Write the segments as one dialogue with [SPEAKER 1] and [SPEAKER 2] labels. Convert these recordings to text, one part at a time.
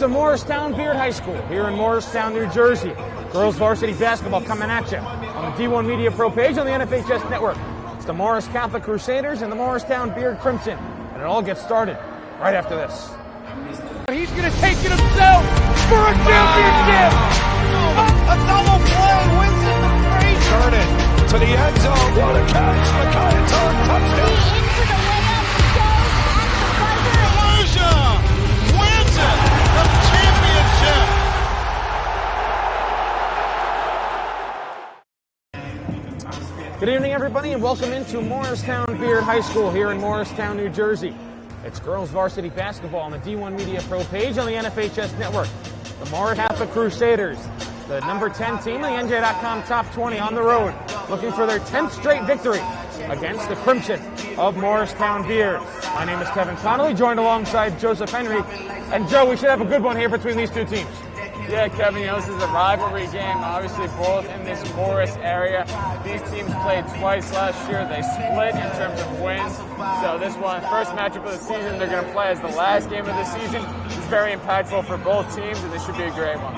[SPEAKER 1] of Morristown Beard High School here in Morristown, New Jersey. Girls varsity basketball coming at you on the D1 Media Pro page on the NFHS Network. It's the Morris Catholic Crusaders and the Morristown Beard Crimson, and it all gets started right after this. He's going to take it himself for a championship!
[SPEAKER 2] A double play wins it from Frazier. Turn it to the end zone. What a catch! Micaiah touchdown.
[SPEAKER 3] Into the layup, goes at the buzzer.
[SPEAKER 2] Wins it! The championship.
[SPEAKER 1] Good evening, everybody, and welcome into Morristown Beard High School here in Morristown, New Jersey. It's girls varsity basketball on the D1 Media Pro page on the NFHS Network. The Morris Catholic Crusaders, the number 10 team in the NJ.com Top 20 on the road, looking for their 10th straight victory against the Crimson of Morristown Beard. My name is Kevin Connolly, joined alongside Joseph Henry. And Joe, we should have a good one here between these two teams.
[SPEAKER 4] Yeah, Kevin, this is a rivalry game, obviously both in this Morris area. These teams played twice last year. They split in terms of wins. So this one, first matchup of the season, they're going to play as the last game of the season. It's very impactful for both teams, and this should be a great one.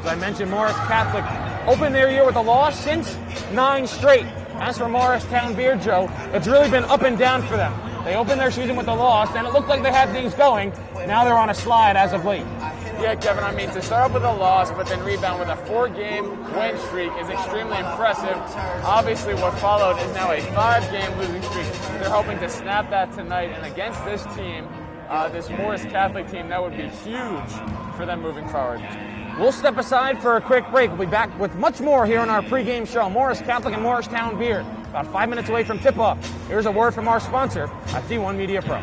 [SPEAKER 1] As I mentioned, Morris Catholic opened their year with a loss since 9 straight. As for Morristown Beard, Joe, it's really been up and down for them. They opened their season with a loss, and it looked like they had things going. Now they're on a slide as of late.
[SPEAKER 4] Yeah, Kevin, to start off with a loss, but then rebound with a 4-game win streak is extremely impressive. Obviously, what followed is now a 5-game losing streak. They're hoping to snap that tonight, and against this team, this Morris Catholic team, that would be huge for them moving forward.
[SPEAKER 1] We'll step aside for a quick break. We'll be back with much more here on our pregame show. Morris Catholic and Morristown Beard, about 5 minutes away from tip-off. Here's a word from our sponsor at D1 Media Pro.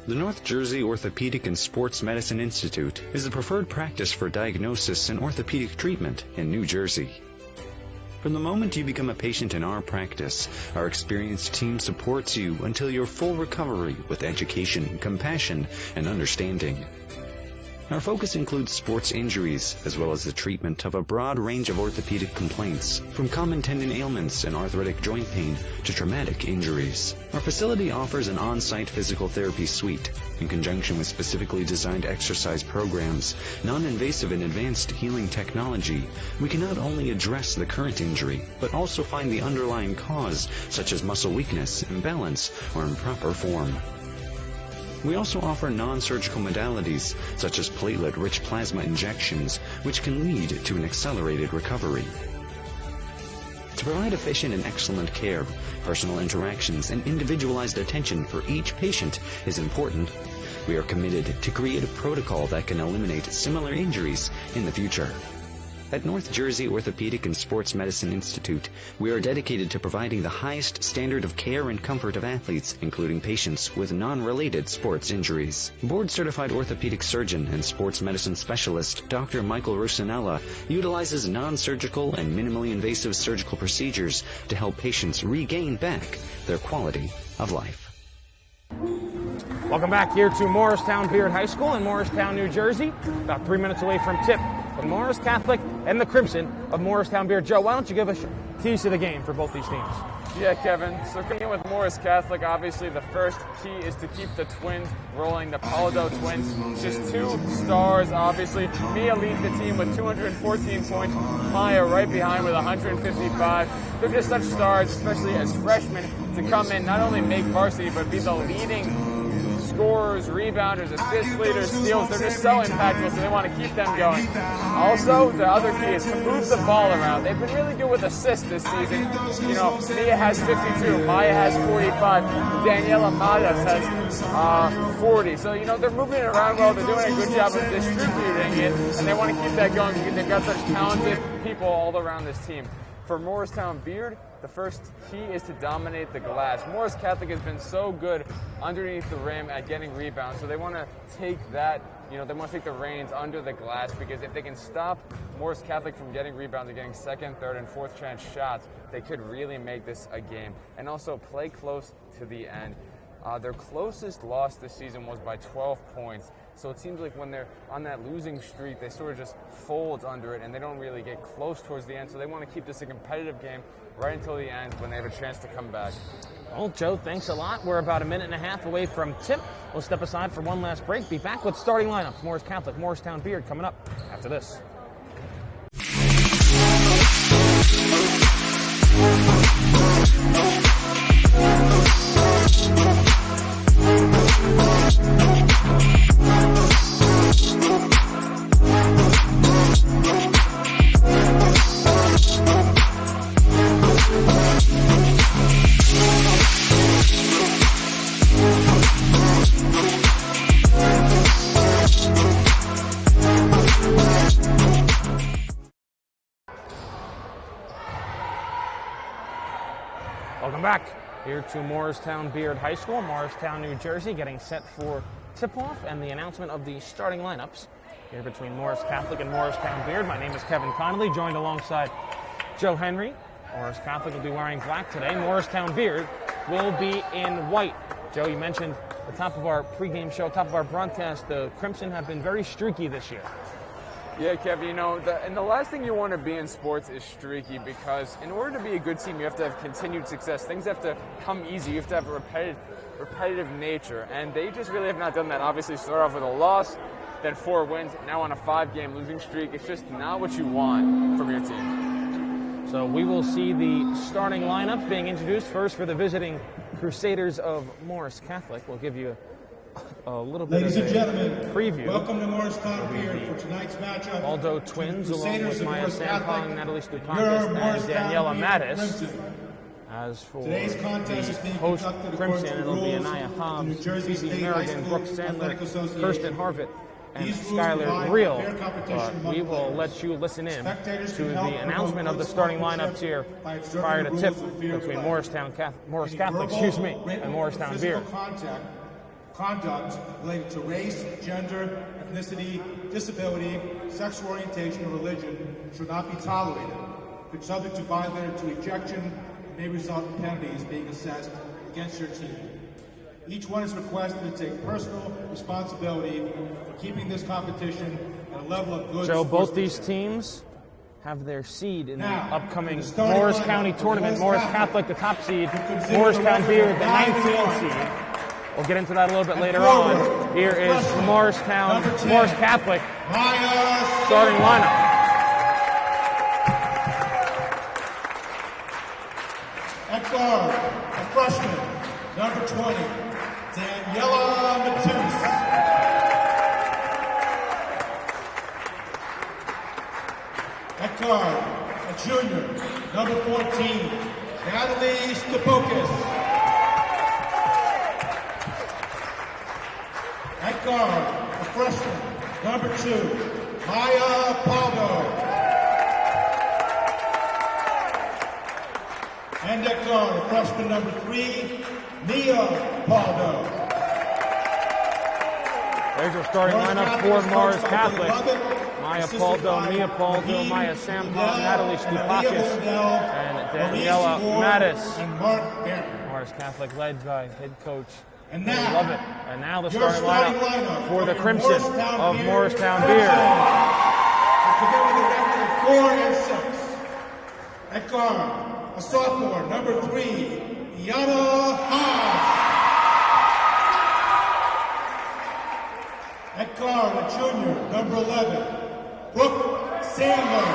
[SPEAKER 5] The North Jersey Orthopedic and Sports Medicine Institute is the preferred practice for diagnosis and orthopedic treatment in New Jersey. From the moment you become a patient in our practice, our experienced team supports you until your full recovery with education, compassion, and understanding. Our focus includes sports injuries, as well as the treatment of a broad range of orthopedic complaints, from common tendon ailments and arthritic joint pain to traumatic injuries. Our facility offers an on-site physical therapy suite, in conjunction with specifically designed exercise programs, non-invasive and advanced healing technology. We can not only address the current injury, but also find the underlying cause, such as muscle weakness, imbalance, or improper form. We also offer non-surgical modalities, such as platelet-rich plasma injections, which can lead to an accelerated recovery. To provide efficient and excellent care, personal interactions and individualized attention for each patient is important. We are committed to create a protocol that can eliminate similar injuries in the future. At North Jersey Orthopedic and Sports Medicine Institute, we are dedicated to providing the highest standard of care and comfort of athletes, including patients with non-related sports injuries. Board-certified orthopedic surgeon and sports medicine specialist Dr. Michael Rusinella utilizes non-surgical and minimally invasive surgical procedures to help patients regain back their quality of life.
[SPEAKER 1] Welcome back here to Morristown Beard High School in Morristown, New Jersey, about 3 minutes away from tip. The Morris Catholic and the Crimson of Morristown Beard. Joe, why don't you give us keys to the game for both these teams?
[SPEAKER 4] Yeah, Kevin. So coming with Morris Catholic, obviously the first key is to keep the twins rolling, the Palado twins. Just 2 stars, obviously. Mia leads the team with 214 points. Maya right behind with 155. They're just such stars, especially as freshmen, to come in, not only make varsity, but be the leading scorers, rebounders, assist leaders, steals. They're just so impactful, so they want to keep them going. Also, the other key is to move the ball around. They've been really good with assists this season. Mia has 52, Maya has 45, Daniela Matas has 40. So, they're moving it around well. They're doing a good job of distributing it, and they want to keep that going because they've got such talented people all around this team. For Morristown Beard, the first key is to dominate the glass. Morris Catholic has been so good underneath the rim at getting rebounds, so they want to take that, they want to take the reins under the glass, because if they can stop Morris Catholic from getting rebounds and getting second, third, and fourth chance shots, they could really make this a game. And also play close to the end. Their closest loss this season was by 12 points. So it seems like when they're on that losing streak, they sort of just fold under it, and they don't really get close towards the end. So they want to keep this a competitive game right until the end when they have a chance to come back.
[SPEAKER 1] Well, Joe, thanks a lot. We're about a minute and a half away from tip. We'll step aside for one last break. Be back with starting lineups. Morris Catholic, Morristown Beard coming up after this. Welcome back here to Morristown Beard High School, Morristown, New Jersey, getting set for tip-off and the announcement of the starting lineups here between Morris Catholic and Morristown Beard. My name is Kevin Connolly, joined alongside Joe Henry. Morris Catholic will be wearing black today. Morristown Beard will be in white. Joe, you mentioned at the top of our pregame show, top of our broadcast, the Crimson have been very streaky this year.
[SPEAKER 4] Yeah, Kevin, you know, and the last thing you want to be in sports is streaky, because in order to be a good team, you have to have continued success. Things have to come easy. You have to have a repetitive nature, and they just really have not done that. Obviously, start off with a loss, then 4 wins, now on a 5-game losing streak. It's just not what you want from your team.
[SPEAKER 1] So we will see the starting lineup being introduced first for the visiting Crusaders of Morris Catholic. We'll give you a little bit
[SPEAKER 6] Ladies
[SPEAKER 1] of
[SPEAKER 6] and
[SPEAKER 1] a
[SPEAKER 6] gentlemen,
[SPEAKER 1] preview.
[SPEAKER 6] welcome to Morristown Beard for tonight's matchup.
[SPEAKER 1] Aldo twins, along
[SPEAKER 6] Crusaders
[SPEAKER 1] with
[SPEAKER 6] of
[SPEAKER 1] Maya
[SPEAKER 6] Morris Catholic,
[SPEAKER 1] Sampong, Natalie
[SPEAKER 6] your
[SPEAKER 1] Stupakis, and
[SPEAKER 6] Morristown
[SPEAKER 1] Daniela
[SPEAKER 6] Beard
[SPEAKER 1] Mattis.
[SPEAKER 6] Crimson.
[SPEAKER 1] As for
[SPEAKER 6] Today's contest is
[SPEAKER 1] the
[SPEAKER 6] being
[SPEAKER 1] host
[SPEAKER 6] conducted according
[SPEAKER 1] Crimson,
[SPEAKER 6] to the
[SPEAKER 1] it'll be
[SPEAKER 6] rules
[SPEAKER 1] Anaya
[SPEAKER 6] of the
[SPEAKER 1] Hobbs,
[SPEAKER 6] New Jersey
[SPEAKER 1] Phoebe
[SPEAKER 6] State
[SPEAKER 1] Merrigan,
[SPEAKER 6] High
[SPEAKER 1] Brooke
[SPEAKER 6] School Athletic
[SPEAKER 1] Sandler,
[SPEAKER 6] Association.
[SPEAKER 1] Kirsten Harvitt, and
[SPEAKER 6] These rules
[SPEAKER 1] Skylar
[SPEAKER 6] provide
[SPEAKER 1] Reel.
[SPEAKER 6] fair competition
[SPEAKER 1] But
[SPEAKER 6] among
[SPEAKER 1] we will
[SPEAKER 6] players.
[SPEAKER 1] let you listen in
[SPEAKER 6] Spectators
[SPEAKER 1] to
[SPEAKER 6] can
[SPEAKER 1] the
[SPEAKER 6] help promote
[SPEAKER 1] announcement of the
[SPEAKER 6] good
[SPEAKER 1] starting
[SPEAKER 6] sportsmanship
[SPEAKER 1] lineups here
[SPEAKER 6] by observing
[SPEAKER 1] prior
[SPEAKER 6] the
[SPEAKER 1] to
[SPEAKER 6] rules
[SPEAKER 1] tip
[SPEAKER 6] of fair
[SPEAKER 1] between
[SPEAKER 6] play.
[SPEAKER 1] Morris
[SPEAKER 6] Any
[SPEAKER 1] Catholic,
[SPEAKER 6] verbal,
[SPEAKER 1] and
[SPEAKER 6] written,
[SPEAKER 1] Morristown
[SPEAKER 6] or
[SPEAKER 1] Beard.
[SPEAKER 6] physical conduct related to race, gender, ethnicity, disability, sexual orientation, or religion should not be tolerated. If it's subject to violation to ejection, it may result in penalties being assessed against your team. Each one is requested to take personal responsibility for keeping this competition at a level of good
[SPEAKER 1] Joe, both these
[SPEAKER 6] sportsmanship.
[SPEAKER 1] teams have their seed in
[SPEAKER 6] Now,
[SPEAKER 1] the upcoming
[SPEAKER 6] the starting
[SPEAKER 1] Morris
[SPEAKER 6] lineup
[SPEAKER 1] County
[SPEAKER 6] for
[SPEAKER 1] tournament. Morris Catholic, the top seed.
[SPEAKER 6] consider
[SPEAKER 1] Morristown
[SPEAKER 6] the
[SPEAKER 1] Beard, the
[SPEAKER 6] record
[SPEAKER 1] 19th
[SPEAKER 6] 9-1.
[SPEAKER 1] seed. We'll get into that a little bit later
[SPEAKER 6] forward,
[SPEAKER 1] on. Here is
[SPEAKER 6] freshman,
[SPEAKER 1] Morristown,
[SPEAKER 6] number 10,
[SPEAKER 1] Morris Catholic
[SPEAKER 6] Maya
[SPEAKER 1] starting lineup.
[SPEAKER 6] At guard, a freshman, number 20, Daniela Matus. At guard, a junior, number 14, Natalie Stupakis. At guard, a freshman, number 2, Maya Paldo. And at guard, a freshman number 3, Mia Paldo.
[SPEAKER 1] There's your starting lineup for Morris Catholic. Maya Paldo, Mia Paldo, Maya Sampong, Natalie Stupakis, and Daniela Mattis.
[SPEAKER 6] And Mark Barron.
[SPEAKER 1] Morris Catholic led by head coach.
[SPEAKER 6] And
[SPEAKER 1] They
[SPEAKER 6] now,
[SPEAKER 1] love it. And now the
[SPEAKER 6] your
[SPEAKER 1] starting lineup for the Crimson of Morristown Beard.
[SPEAKER 6] Together the record of 4 and 6. At guard, a sophomore, number 3, Iana Haas. At guard, a junior, number 11, Brooke Sandler.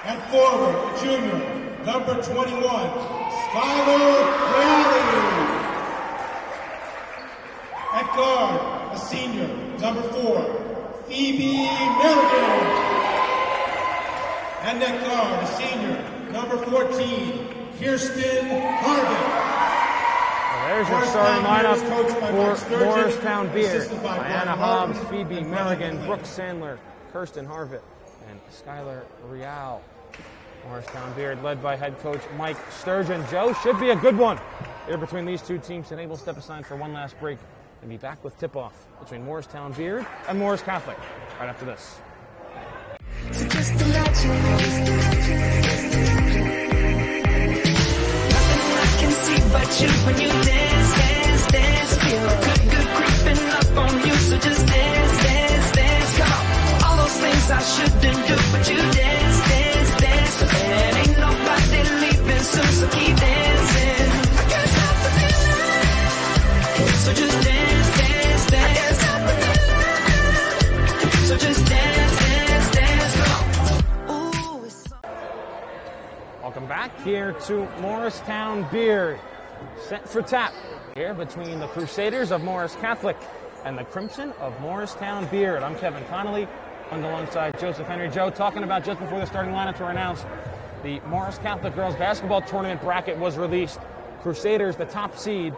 [SPEAKER 6] At forward, a junior, number 21, Skylar Rally. At guard, a senior, number 4, Phoebe Merrigan. And at guard, a senior, number 14, Kirsten Harvitt.
[SPEAKER 1] There's your starting lineup for Morristown Beard. Diana Hobbs, Phoebe Merrigan, Brooke Sandler, Kirsten Harvitt, and Skylar Real. Morristown Beard led by head coach Mike Sturgeon. Joe, should be a good one here between these two teams. Today we'll step aside for one last break and be back with tip-off between Morristown Beard and Morris Catholic right after this.
[SPEAKER 7] So just imagine, nothing I can see but you when you dance. dance, dance. Feel good creeping up on you, so just dance, dance, dance. Come on, all those things I shouldn't do, but you dance, dance, dance. And ain't nobody leaving soon, so keep dancing. I can't stop the feeling, so just dance, dance, dance. I can't stop the feeling, so just dance, dance, dance. Come on. Ooh, it's so.
[SPEAKER 1] Welcome back here to Morristown Beard. Set for tap here between the Crusaders of Morris Catholic and the Crimson of Morristown Beard. I'm Kevin Connolly, alongside Joseph Henry. Joe, talking about just before the starting lineups were announced, the Morris Catholic girls basketball tournament bracket was released. Crusaders, the top seed,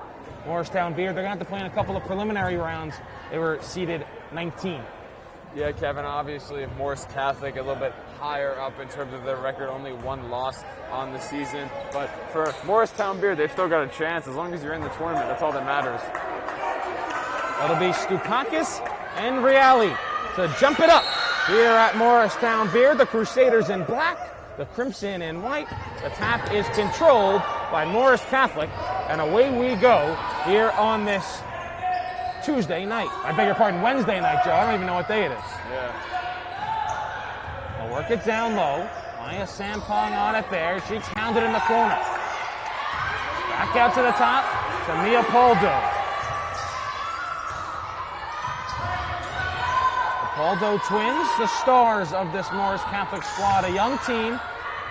[SPEAKER 1] Morristown Beard. They're going to have to play in a couple of preliminary rounds. They were seeded 19.
[SPEAKER 4] Yeah, Kevin, obviously Morris Catholic a little bit higher up in terms of their record, only one loss on the season. But for Morristown Beard, they've still got a chance. As long as you're in the tournament, that's all that matters.
[SPEAKER 1] It'll be Stukakis and Reali to jump it up here at Morristown Beard. The Crusaders in black, the Crimson in white. The tap is controlled by Morris Catholic, and away we go here on this Tuesday night. I beg your pardon, Wednesday night, Joe. I don't even know what day it is.
[SPEAKER 4] Yeah.
[SPEAKER 1] They'll work it down low. Maya Sampong on it there. She pounded in the corner. Back out to the top to Mia Poldo. The Poldo twins, the stars of this Morris Catholic squad. A young team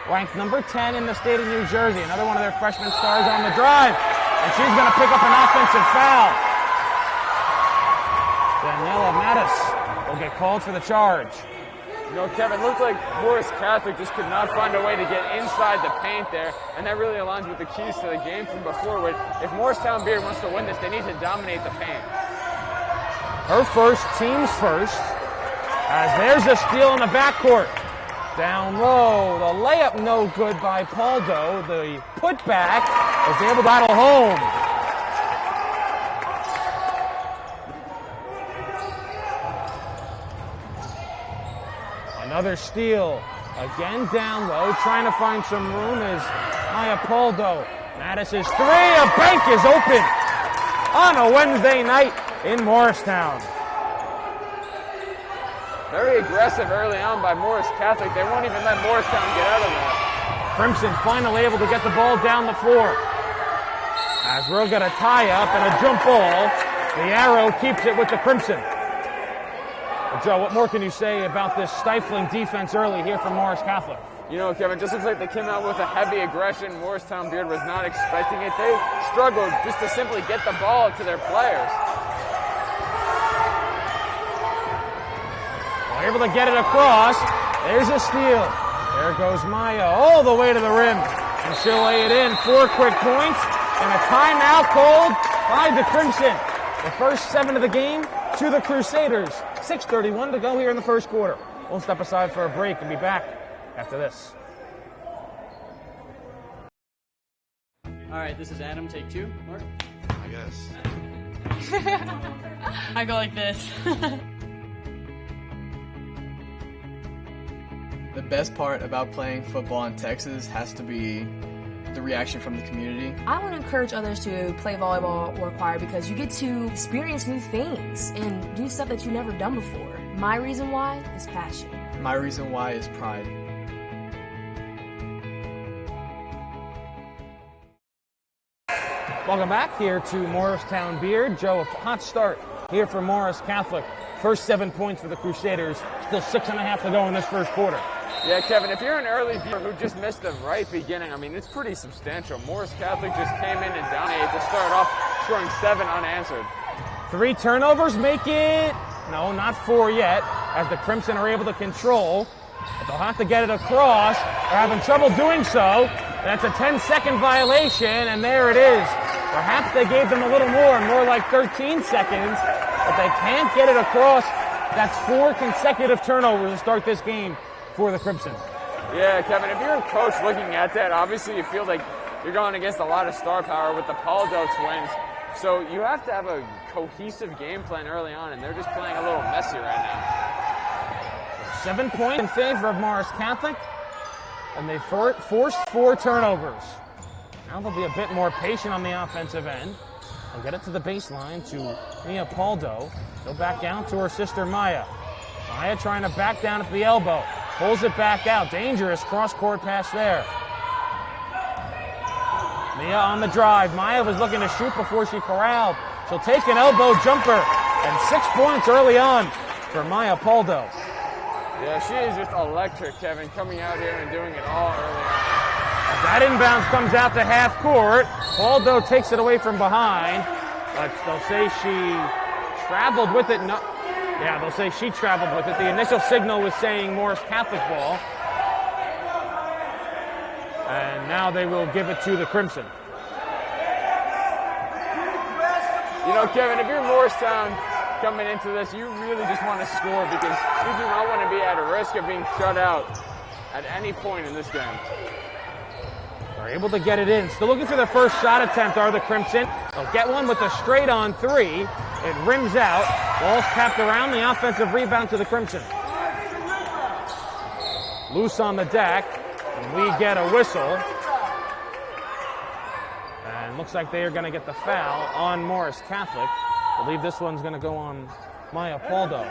[SPEAKER 1] ranked number 10 in the state of New Jersey. Another one of their freshman stars on the drive. And she's going to pick up an offensive foul. Daniela Mattis will get called for the charge.
[SPEAKER 4] You know, Kevin, looked like Morris Catholic just could not find a way to get inside the paint there, and that really aligns with the keys to the game from before, where if Morristown Beard wants to win this, they need to dominate the paint.
[SPEAKER 1] Her first, team's first, as there's a steal in the backcourt. Down low, the layup no good by Poldo. The putback is able to battle home. Another steal, again down low, trying to find some room is Maya Poldo. Mattis' three, a bank is open on a Wednesday night in Morristown.
[SPEAKER 4] Very aggressive early on by Morris Catholic. They won't even let Morristown get out of that.
[SPEAKER 1] Crimson finally able to get the ball down the floor. As we'll get a tie-up and a jump ball, the arrow keeps it with the Crimson. Joe, what more can you say about this stifling defense early here from Morris Catholic?
[SPEAKER 4] You know, Kevin, just looks like they came out with a heavy aggression. Morristown Beard was not expecting it. They struggled just to simply get the ball to their players.
[SPEAKER 1] Well, able to get it across. There's a steal. There goes Maya all the way to the rim. And she'll lay it in. 4 quick points. And a timeout called by the Crimson. The first 7 of the game to the Crusaders. 6:31 to go here in the first quarter. We'll step aside for a break and be back after this.
[SPEAKER 8] All right, this is Adam, take 2. Mark?
[SPEAKER 2] I guess.
[SPEAKER 9] I go like this.
[SPEAKER 10] The best part about playing football in Texas has to be the reaction from the community.
[SPEAKER 9] I want to encourage others to play volleyball or choir because you get to experience new things and do stuff that you've never done before. My reason why is passion.
[SPEAKER 10] My reason why is pride.
[SPEAKER 1] Welcome back here to Morristown Beard. Joe, a hot start here for Morris Catholic. First 7 points for the Crusaders. Still 6.5 to go in this first quarter.
[SPEAKER 4] Yeah, Kevin, if you're an early viewer who just missed the right beginning, I mean, it's pretty substantial. Morris Catholic just came in and dominated to start off, scoring 7 unanswered.
[SPEAKER 1] 3 turnovers make it, no, not 4 yet, as the Crimson are able to control. But they'll have to get it across. They're having trouble doing so. That's a 10-second violation, and there it is. Perhaps they gave them a little more like 13 seconds, but they can't get it across. That's 4 consecutive turnovers to start this game for the Crimson.
[SPEAKER 4] Yeah, Kevin, if you're a coach looking at that, obviously you feel like you're going against a lot of star power with the Poldo twins. So you have to have a cohesive game plan early on, and they're just playing a little messy right now.
[SPEAKER 1] 7 points in favor of Morris Catholic, and they forced 4 turnovers. Now they'll be a bit more patient on the offensive end. They'll get it to the baseline to Mia Paldo. Go back down to her sister Maya. Maya trying to back down at the elbow. Pulls it back out. Dangerous cross-court pass there. Mia on the drive. Maya was looking to shoot before she corralled. She'll take an elbow jumper. And 6 points early on for Maya Paldo.
[SPEAKER 4] Yeah, she is just electric, Kevin, coming out here and doing it all early on.
[SPEAKER 1] As that inbounds comes out to half court, Paldo takes it away from behind. But they'll say she traveled with it. No, yeah, they'll say she traveled with it. The initial signal was saying Morris Catholic ball. And now they will give it to the Crimson.
[SPEAKER 4] You know, Kevin, if you're Morristown coming into this, you really just want to score because you do not want to be at a risk of being shut out at any point in this game.
[SPEAKER 1] They're able to get it in. Still looking for their first shot attempt are the Crimson. They'll get one with a straight on three. It rims out. Ball's tapped around. The offensive rebound to the Crimson. Loose on the deck. And we get a whistle. And looks like they are going to get the foul on Morris Catholic. I believe this one's going to go on Maya Paldo.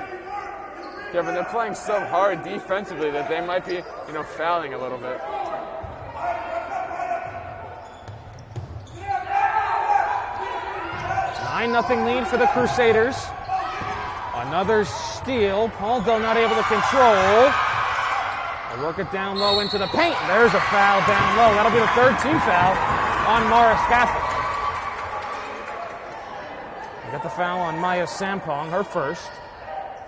[SPEAKER 4] Kevin, they're playing so hard defensively that they might be, fouling a little bit.
[SPEAKER 1] Nothing lead for the Crusaders. Another steal. Paldo not able to control. They work it down low into the paint. There's a foul down low. That'll be the third team foul on Morris Catholic. They got the foul on Maya Sampong, her first.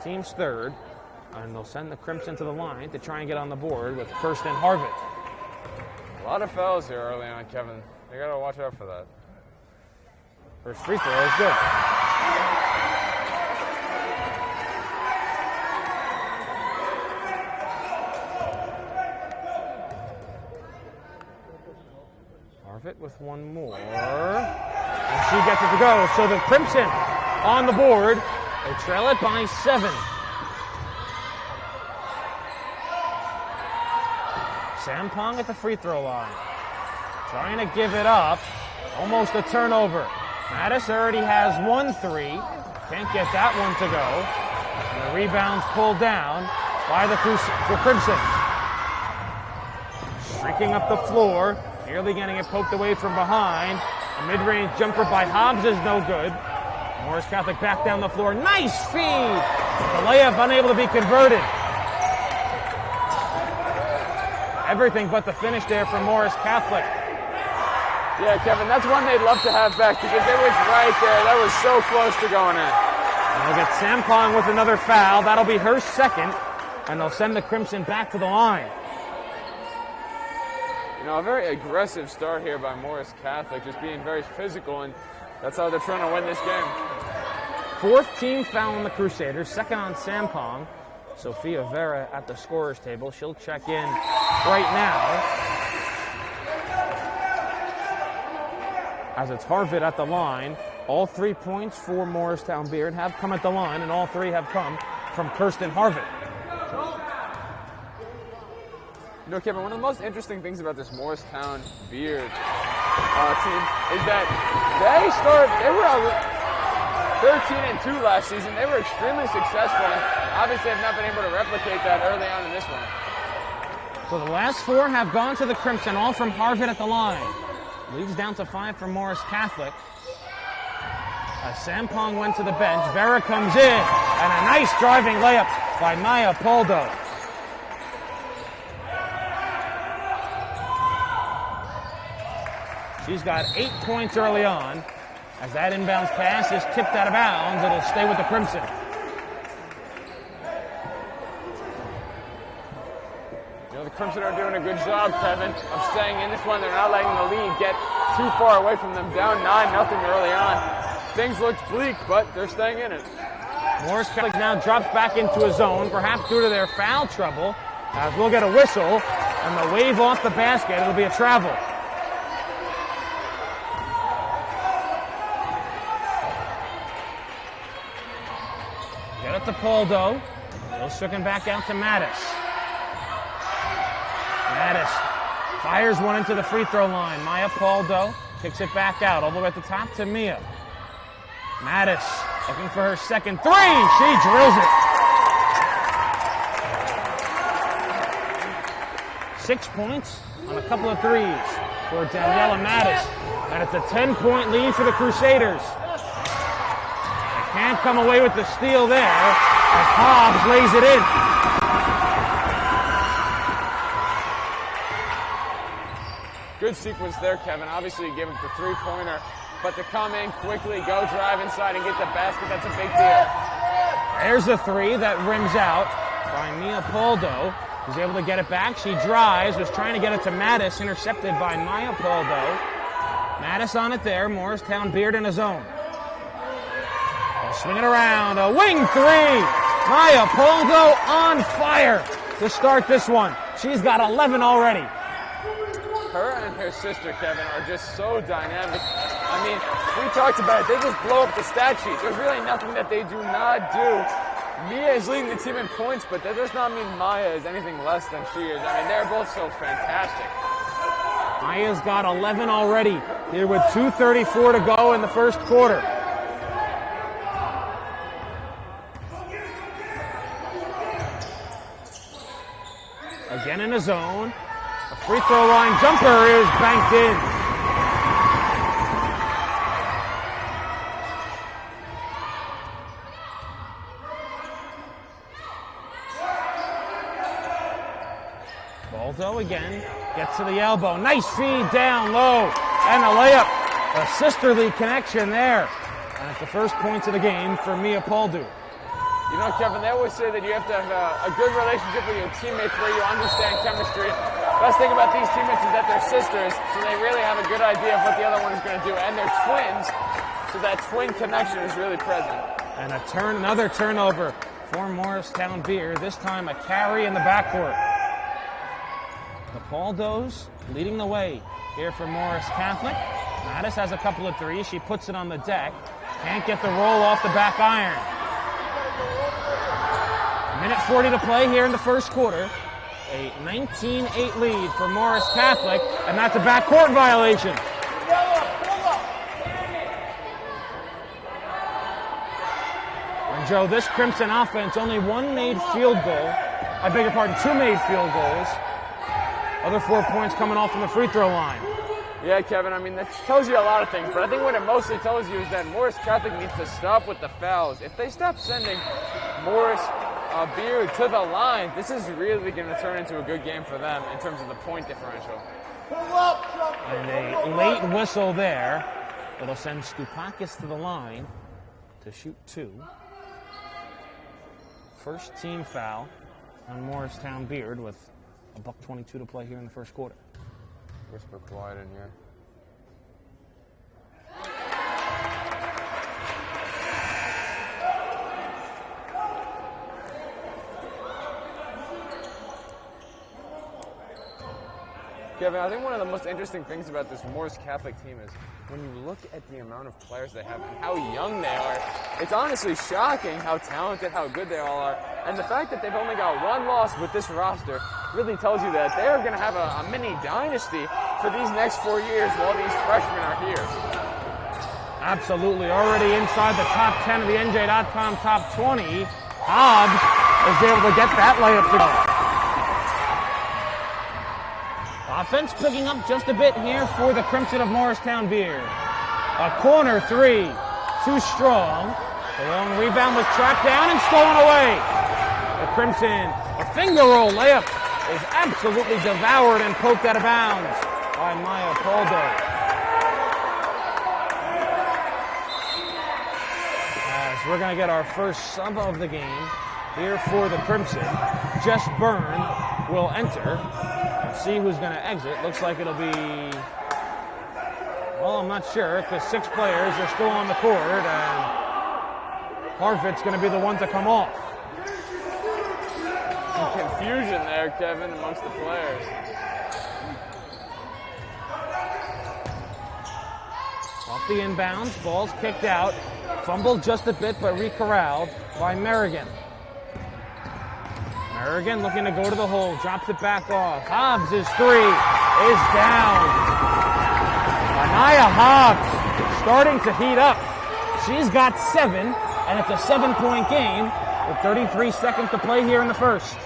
[SPEAKER 1] Team's third. And they'll send the Crimson to the line to try and get on the board with Kirsten Harvitt.
[SPEAKER 4] A lot of fouls here early on, Kevin. They got to watch out for that.
[SPEAKER 1] First free throw is good. Harvitt with one more. And she gets it to go. So the Crimson on the board. They trail it by 7. Sampong at the free throw line. Trying to give it up. Almost a turnover. Mattis already has 1 3. Can't get that one to go. And the rebound's pulled down by the Crimson. Streaking up the floor. Nearly getting it poked away from behind. A mid-range jumper by Hobbs is no good. Morris Catholic back down the floor. Nice feed! The layup unable to be converted. Everything but the finish there for Morris Catholic.
[SPEAKER 4] Yeah, Kevin, that's one they'd love to have back because it was right there. That was so close to going in.
[SPEAKER 1] And they'll get Sampong with another foul. That'll be her second. And they'll send the Crimson back to the line.
[SPEAKER 4] A very aggressive start here by Morris Catholic, just being very physical, and that's how they're trying to win this game.
[SPEAKER 1] 4th team foul on the Crusaders, second on Sampong. Sophia Vera at the scorer's table. She'll check in right now. As it's Harvitt at the line. All 3 points for Morristown Beard have come at the line, and all 3 have come from Kirsten Harvitt.
[SPEAKER 4] Kevin, one of the most interesting things about this Morristown Beard team is that they were 13-2 last season. They were extremely successful, and obviously have not been able to replicate that early on in this one.
[SPEAKER 1] So the last 4 have gone to the Crimson, all from Harvitt at the line. Leads down to 5 for Morris Catholic. As Sampong went to the bench, Vera comes in, and a nice driving layup by Maya Paldo. She's got 8 points early on. As that inbounds pass is tipped out of bounds, it'll stay with the Crimson.
[SPEAKER 4] The Crimson are doing a good job, Kevin, of staying in this one. They're not letting the lead get too far away from them. Down 9-0 early on. Things looked bleak, but they're staying in it.
[SPEAKER 1] Morris Catholic now drops back into a zone, perhaps due to their foul trouble. As we'll get a whistle, and the wave off the basket. It'll be a travel. Get it to Paldo. He'll stricken back out to Mattis. Mattis fires one into the free throw line. Maya Paldo kicks it back out all the way at the top to Mia. Mattis looking for her second three. She drills it. 6 points on a couple of threes for Daniela Mattis. And it's a 10-point lead for the Crusaders. They can't come away with the steal there as Hobbs lays it in.
[SPEAKER 4] Good sequence there, Kevin. Obviously, you gave up the three-pointer, but to come in quickly, go drive inside and get the basket, that's a big deal.
[SPEAKER 1] There's a three that rims out by Mia Poldo. Who's able to get it back. She drives, was trying to get it to Mattis, intercepted by Maya Poldo. Mattis on it there. Morristown Beard in a zone. They'll swing it around. A wing three. Maya Poldo on fire to start this one. She's got 11 already.
[SPEAKER 4] Her and her sister, Kevin, are just so dynamic. I mean, we talked about it. They just blow up the stat sheet. There's really nothing that they do not do. Mia is leading the team in points, but that does not mean Maya is anything less than she is. I mean, they're both so fantastic.
[SPEAKER 1] Maya's got 11 already here with 2:34 to go in the first quarter. Again in a zone. A free throw line jumper is banked in. Baldo again gets to the elbow. Nice feed down low. And a layup. A sisterly connection there. And it's the first points of the game for Mia Poldo.
[SPEAKER 4] You know, Kevin, they always say that you have to have a good relationship with your teammates where you understand chemistry. Best thing about these teammates is that they're sisters, so they really have a good idea of what the other one is going to do. And they're twins, so that twin connection is really present.
[SPEAKER 1] And another turnover for Morristown Beer. This time a carry in the backcourt. The Poldos leading the way here for Morris Catholic. Mattis has a couple of threes. She puts it on the deck. Can't get the roll off the back iron. Minute 40 to play here in the first quarter. A 19-8 lead for Morris Catholic, and that's a backcourt violation. And Joe, this Crimson offense, only one made field goal. I beg your pardon, two made field goals. Other 4 points coming off from the free throw line.
[SPEAKER 4] Yeah, Kevin, I mean, that tells you a lot of things, but I think what it mostly tells you is that Morris Catholic needs to stop with the fouls. If they stop sending Morris Beard to the line, this is really going to turn into a good game for them in terms of the point differential.
[SPEAKER 1] And a late whistle there. It'll send Stupakis to the line to shoot two. First team foul on Morristown Beard with $1:22 to play here in the first quarter.
[SPEAKER 4] Whisper quiet in here. Kevin, I think one of the most interesting things about this Morris Catholic team is when you look at the amount of players they have and how young they are, it's honestly shocking how talented, how good they all are. And the fact that they've only got one loss with this roster really tells you that they're going to have a mini dynasty for these next 4 years while these freshmen are here.
[SPEAKER 1] Absolutely. Already inside the top 10 of the NJ.com top 20. Hobbs is able to get that layup to go. Offense picking up just a bit here for the Crimson of Morristown Beer. A corner three. Too strong. The long rebound was tracked down and stolen away. The Crimson, a finger roll layup, is absolutely devoured and poked out of bounds by Maya Poldo. As we're going to get our first sub of the game here for the Crimson. Jess Byrne will enter. See who's going to exit. Looks like it'll be, well, I'm not sure because 6 players are still on the court and Harford's going to be the one to come off.
[SPEAKER 4] Some confusion there, Kevin, amongst the players.
[SPEAKER 1] Off the inbounds, ball's kicked out. Fumbled just a bit, but recorralled by Merrigan. Merrigan looking to go to the hole, drops it back off. Hobbs' three is down. Anaya Hobbs starting to heat up. She's got 7, and it's a 7-point game with 33 seconds to play here in the first.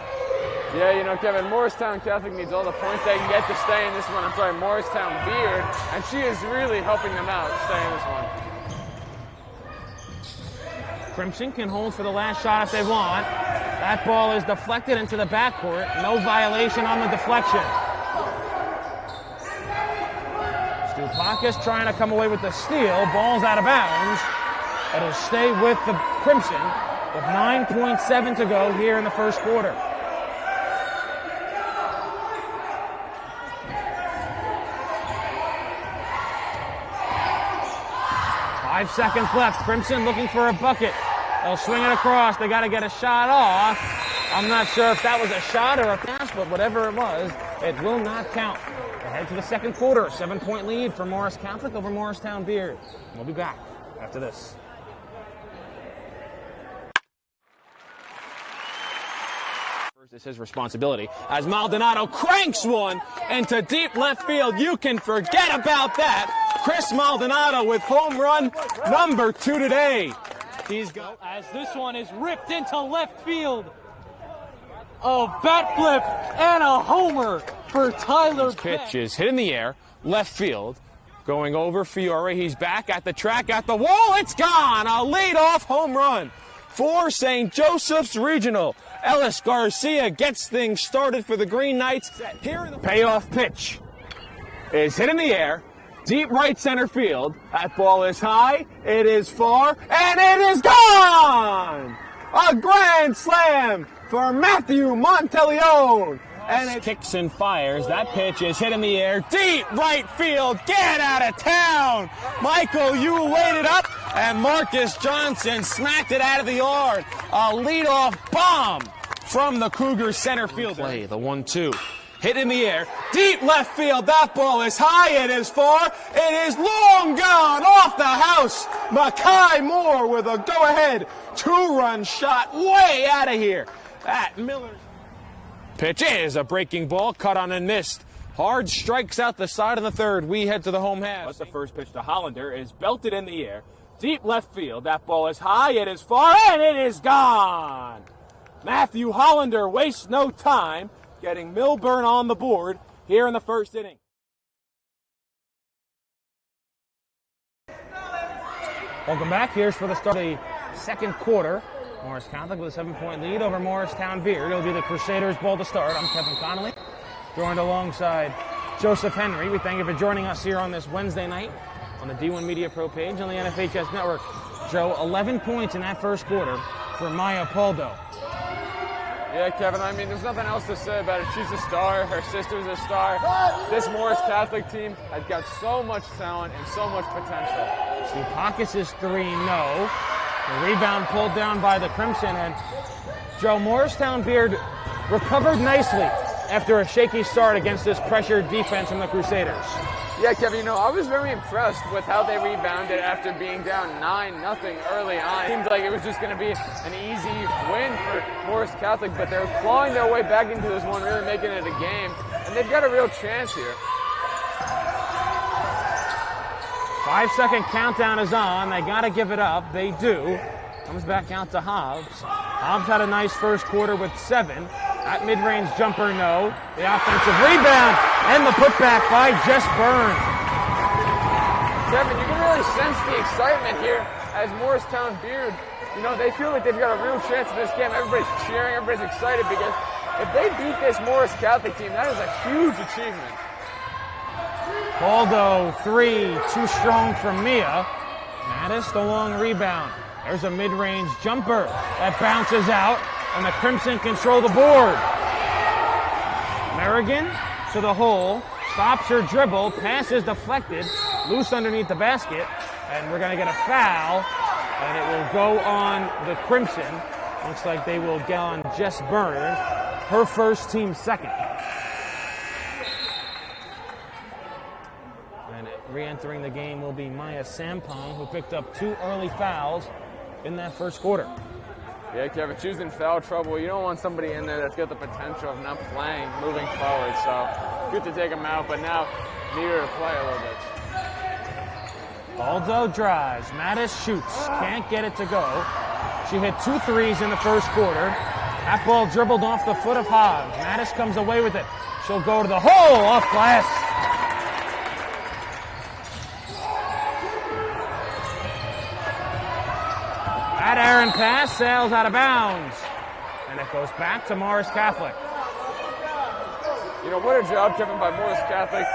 [SPEAKER 4] Yeah, you know, Kevin, Morristown Catholic needs all the points they can get to stay in this one. I'm sorry, Morristown Beard, and she is really helping them out to stay in this one.
[SPEAKER 1] Crimson can hold for the last shot if they want. That ball is deflected into the backcourt. No violation on the deflection. Stupakis trying to come away with the steal. Ball's out of bounds. It'll stay with the Crimson with 9.7 to go here in the first quarter. 5 seconds left. Crimson looking for a bucket. They'll swing it across. They got to get a shot off. I'm not sure if that was a shot or a pass, but whatever it was, it will not count. They head to the second quarter. A 7-point lead for Morris Catholic over Morristown Beard. We'll be back after this. It's his responsibility as Maldonado cranks one into deep left field. You can forget about that. Chris Maldonado with home run number 2 today. He's got
[SPEAKER 11] as this one is ripped into left field. A bat flip and a homer for Tyler.
[SPEAKER 1] This pitch is hit in the air, left field, going over Fiore. He's back at the track, at the wall. It's gone. A leadoff home run for St. Joseph's Regional. Ellis Garcia gets things started for the Green Knights. Here in the payoff pitch is hit in the air, deep right center field. That ball is high, it is far, and it is gone! A grand slam for Matthew Monteleone. And it kicks and fires. That pitch is hit in the air, deep right field. Get out of town! Michael, you waited up, and Marcus Johnson smacked it out of the yard. A leadoff bomb from the Cougars center fielder. Play the 1-2. Hit in the air, deep left field. That ball is high, it is far, it is long gone off the house. Makai Moore with a go-ahead 2-run shot way out of here. At Miller's pitch is a breaking ball, cut on and missed. Hard strikes out the side of the third. We head to the home half. But the first pitch to Hollander is belted in the air, deep left field. That ball is high, it is far, and it is gone. Matthew Hollander wastes no time, getting Milburn on the board here in the first inning. Welcome back. Here's for the start of the second quarter. Morris Catholic with a 7-point lead over Morristown Beard. It'll be the Crusaders' ball to start. I'm Kevin Connolly, joined alongside Joseph Henry. We thank you for joining us here on this Wednesday night on the D1 Media Pro page on the NFHS Network. Joe, 11 points in that first quarter for Maya Poldo.
[SPEAKER 4] Yeah, Kevin, I mean, there's nothing else to say about it. She's a star. Her sister's a star. This Morris Catholic team has got so much talent and so much potential.
[SPEAKER 1] Stupakis is 3-0. The rebound pulled down by the Crimson. And Joe, Morristown Beard recovered nicely after a shaky start against this pressured defense from the Crusaders.
[SPEAKER 4] Yeah, Kevin, you know, I was very impressed with how they rebounded after being down 9-0 early on. It seemed like it was just going to be an easy win for Morris Catholic, but they're clawing their way back into this one, really making it a game, and they've got a real chance here.
[SPEAKER 1] 5-second countdown is on. They got to give it up. They do. Comes back out to Hobbs. Hobbs had a nice first quarter with 7. That mid-range jumper, no. The offensive rebound and the putback by Jess Byrne.
[SPEAKER 4] Kevin, you can really sense the excitement here as Morristown Beard, you know, they feel like they've got a real chance in this game. Everybody's cheering, everybody's excited because if they beat this Morris Catholic team, that is a huge achievement.
[SPEAKER 1] Baldo, 3, too strong for Mia. Mattis, the long rebound. There's a mid-range jumper that bounces out, and the Crimson control the board. Merrigan to the hole, stops her dribble, pass is deflected, loose underneath the basket, and we're going to get a foul, and it will go on the Crimson. Looks like they will get on Jess Byrne, her first, team second. And re-entering the game will be Maya Sampong, who picked up 2 early fouls in that first quarter.
[SPEAKER 4] Yeah, Kevin, she's in foul trouble. You don't want somebody in there that's got the potential of not playing moving forward. So good to take them out, but now need her to play a little bit.
[SPEAKER 1] Aldo drives. Mattis shoots. Can't get it to go. She hit 2 threes in the first quarter. That ball dribbled off the foot of Hobbs. Mattis comes away with it. She'll go to the hole off glass. That errant pass sails out of bounds. And it goes back to Morris Catholic.
[SPEAKER 4] You know, what a job, Kevin, by Morris Catholic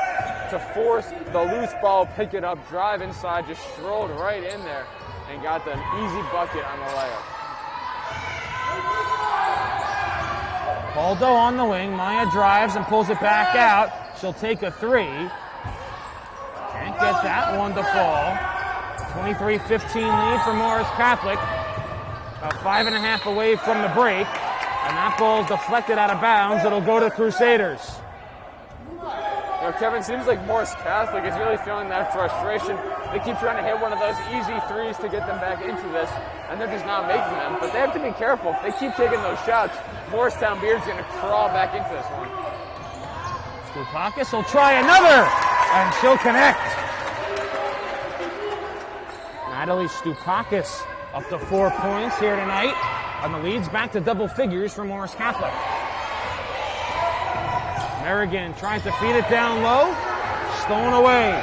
[SPEAKER 4] to force the loose ball, pick it up, drive inside, just strolled right in there and got the easy bucket on the layup.
[SPEAKER 1] Aldo on the wing. Maya drives and pulls it back out. She'll take a 3. Can't get that one to fall. 23-15 lead for Morris Catholic. About 5.5 away from the break. And that ball's deflected out of bounds. It'll go to Crusaders.
[SPEAKER 4] You know, Kevin, seems like Morris Catholic is really feeling that frustration. They keep trying to hit one of those easy threes to get them back into this, and they're just not making them. But they have to be careful. If they keep taking those shots, Morristown Beard's going to crawl back into this one.
[SPEAKER 1] Stupakis will try another, and she'll connect. Natalie Stupakis up to 4 points here tonight, and the lead's back to double figures for Morris Catholic. Merrigan tries to feed it down low. Stolen away.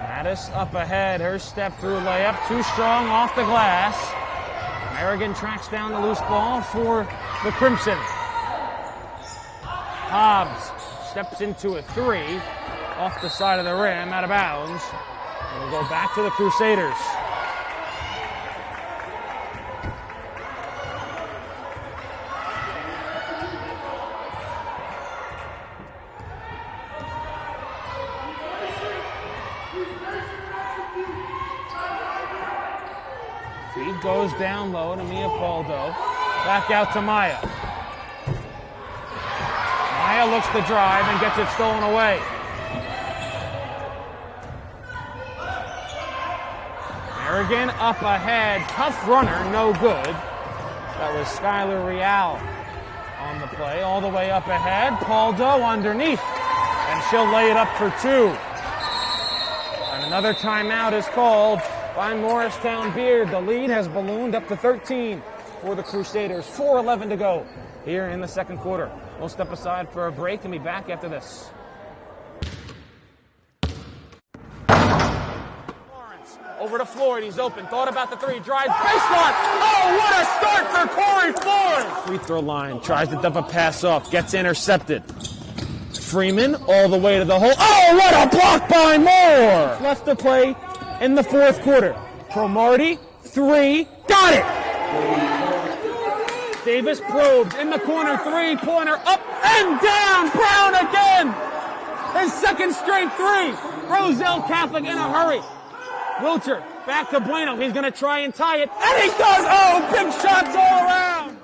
[SPEAKER 1] Mattis up ahead. Her step through layup. Too strong off the glass. Merrigan tracks down the loose ball for the Crimson. Hobbs steps into a 3. Off the side of the rim. Out of bounds. And we'll go back to the Crusaders. Feed goes down low to Mia Poldo. Back out to Maya. Maya looks to drive and gets it stolen away. Merrigan up ahead. Tough runner, no good. That was Skylar Real on the play. All the way up ahead. Poldo underneath. And she'll lay it up for 2. And another timeout is called by Morristown Beard. The lead has ballooned up to 13 for the Crusaders. 4:11 to go here in the second quarter. We'll step aside for a break and be back after this. Lawrence over to Floyd. He's open. Thought about the 3. Drives baseline. Oh, what a start for Corey Floyd! Free throw line. Tries to dump a pass off. Gets intercepted. Freeman all the way to the hole. Oh, what a block by Moore! Left to play in the fourth quarter. Cromartie, 3, got it! Davis probes in the corner, 3-pointer, up and down, Brown again! His second straight 3. Roselle Catholic in a hurry. Wilcher, back to Bueno, he's gonna try and tie it, and he does! Oh, big shots all around!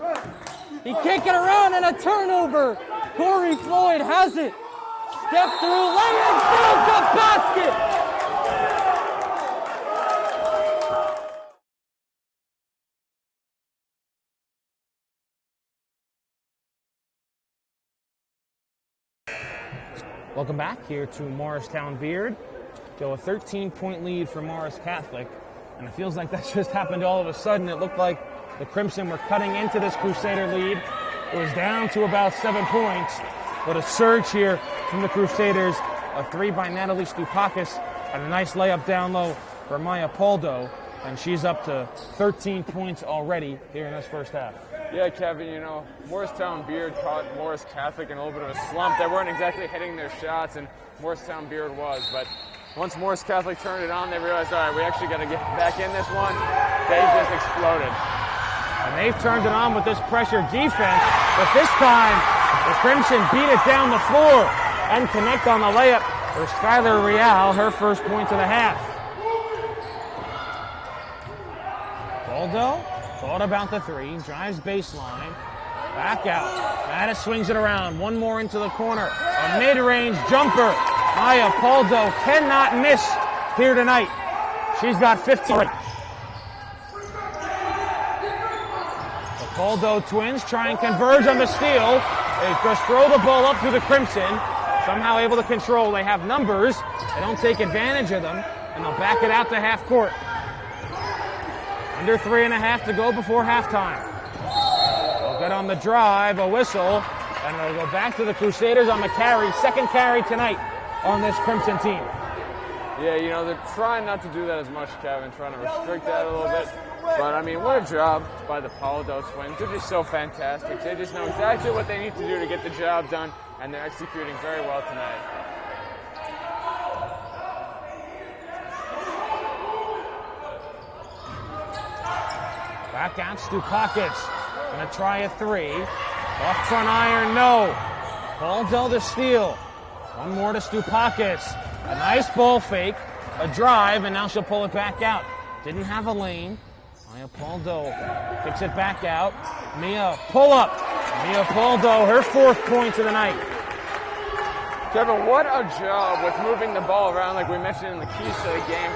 [SPEAKER 11] He can't get around, and a turnover. Corey Floyd has it. Step through, lay in, build the basket!
[SPEAKER 1] Welcome back here to Morristown Beard. So a 13-point lead for Morris Catholic. And it feels like that just happened all of a sudden. It looked like the Crimson were cutting into this Crusader lead. It was down to about 7 points. But a surge here from the Crusaders. A 3 by Natalie Stupakis. And a nice layup down low for Maya Poldo. And she's up to 13 points already here in this first half.
[SPEAKER 4] Yeah, Kevin, you know, Morristown Beard caught Morris Catholic in a little bit of a slump. They weren't exactly hitting their shots, and Morristown Beard was. But once Morris Catholic turned it on, they realized, all right, we actually got to get back in this one. They just exploded.
[SPEAKER 1] And they've turned it on with this pressure defense, but this time the Crimson beat it down the floor and connect on the layup for Skylar Real, her first points of the half. Baldo thought about the 3, drives baseline, back out. Mattis swings it around, one more into the corner. A mid-range jumper. Maya Poldo cannot miss here tonight. She's got 15. The Poldo twins try and converge on the steal. They just throw the ball up to the Crimson. Somehow able to control. They have numbers. They don't take advantage of them. and they'll back it out to half court. Under 3.5 to go before halftime. They'll get on the drive, a whistle, and it'll go back to the Crusaders on the carry. Second carry tonight on this Crimson team.
[SPEAKER 4] Yeah, you know, they're trying not to do that as much, Kevin, trying to restrict that a little bit. But, I mean, what a job by the Polado twins. They're just so fantastic. They just know exactly what they need to do to get the job done, and they're executing very well tonight.
[SPEAKER 1] Back out, Stupakis. Gonna try a three. Off front iron, no. Poldo to steal. One more to Stupakis. A nice ball fake, a drive, and now she'll pull it back out. Didn't have a lane. Maya Poldo kicks it back out. Mia, pull up. Mia Poldo, her 4th point of the night.
[SPEAKER 4] Kevin, what a job with moving the ball around like we mentioned in the keys to the game.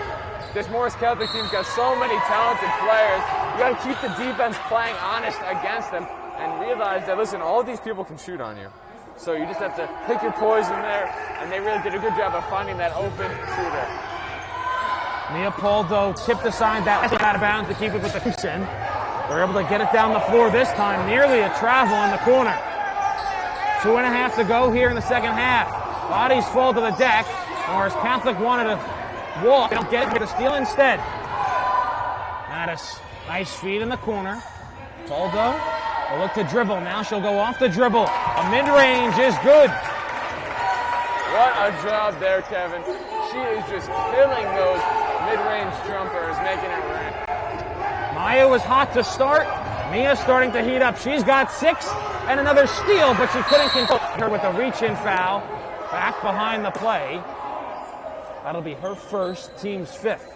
[SPEAKER 4] This Morris Catholic team's got so many talented players. You got to keep the defense playing honest against them and realize that, listen, all of these people can shoot on you. So you just have to pick your poison there, and they really did a good job of finding that open shooter.
[SPEAKER 1] Mia Poldo tipped aside that out of bounds to keep it with the Crimson. They're able to get it down the floor this time, nearly a travel in the corner. 2.5 to go here in the second half. Bodies fall to the deck. Morris Catholic wanted to walk. They don't get it, to steal instead. Mattis, nice feed in the corner. Poldo will look to dribble. Now she'll go off the dribble. A mid-range is good.
[SPEAKER 4] What a job there, Kevin. She is just killing those mid-range jumpers, making it rain.
[SPEAKER 1] Maya was hot to start. Mia starting to heat up. She's got 6 and another steal, but she couldn't control her with a reach-in foul. Back behind the play. That'll be her first, team's 5th.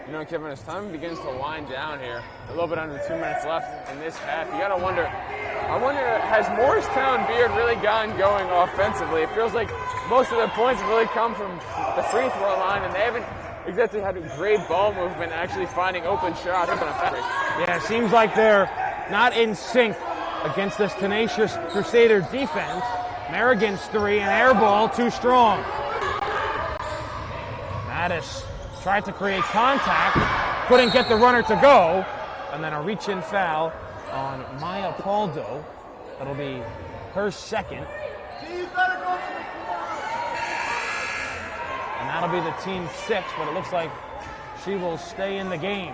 [SPEAKER 4] You know, Kevin, as time begins to wind down here, a little bit under 2 minutes left in this half, you got to wonder, has Morristown Beard really gotten going offensively? It feels like most of their points have really come from the free throw line, and they haven't exactly had a great ball movement actually finding open shots.
[SPEAKER 1] Yeah, it seems like they're not in sync against this tenacious Crusader defense. Merrigan's 3, and air ball too strong. Mattis tried to create contact, couldn't get the runner to go, and then a reach-in foul on Maya Poldo. That'll be her 2nd. And that'll be the team's 6th, but it looks like she will stay in the game.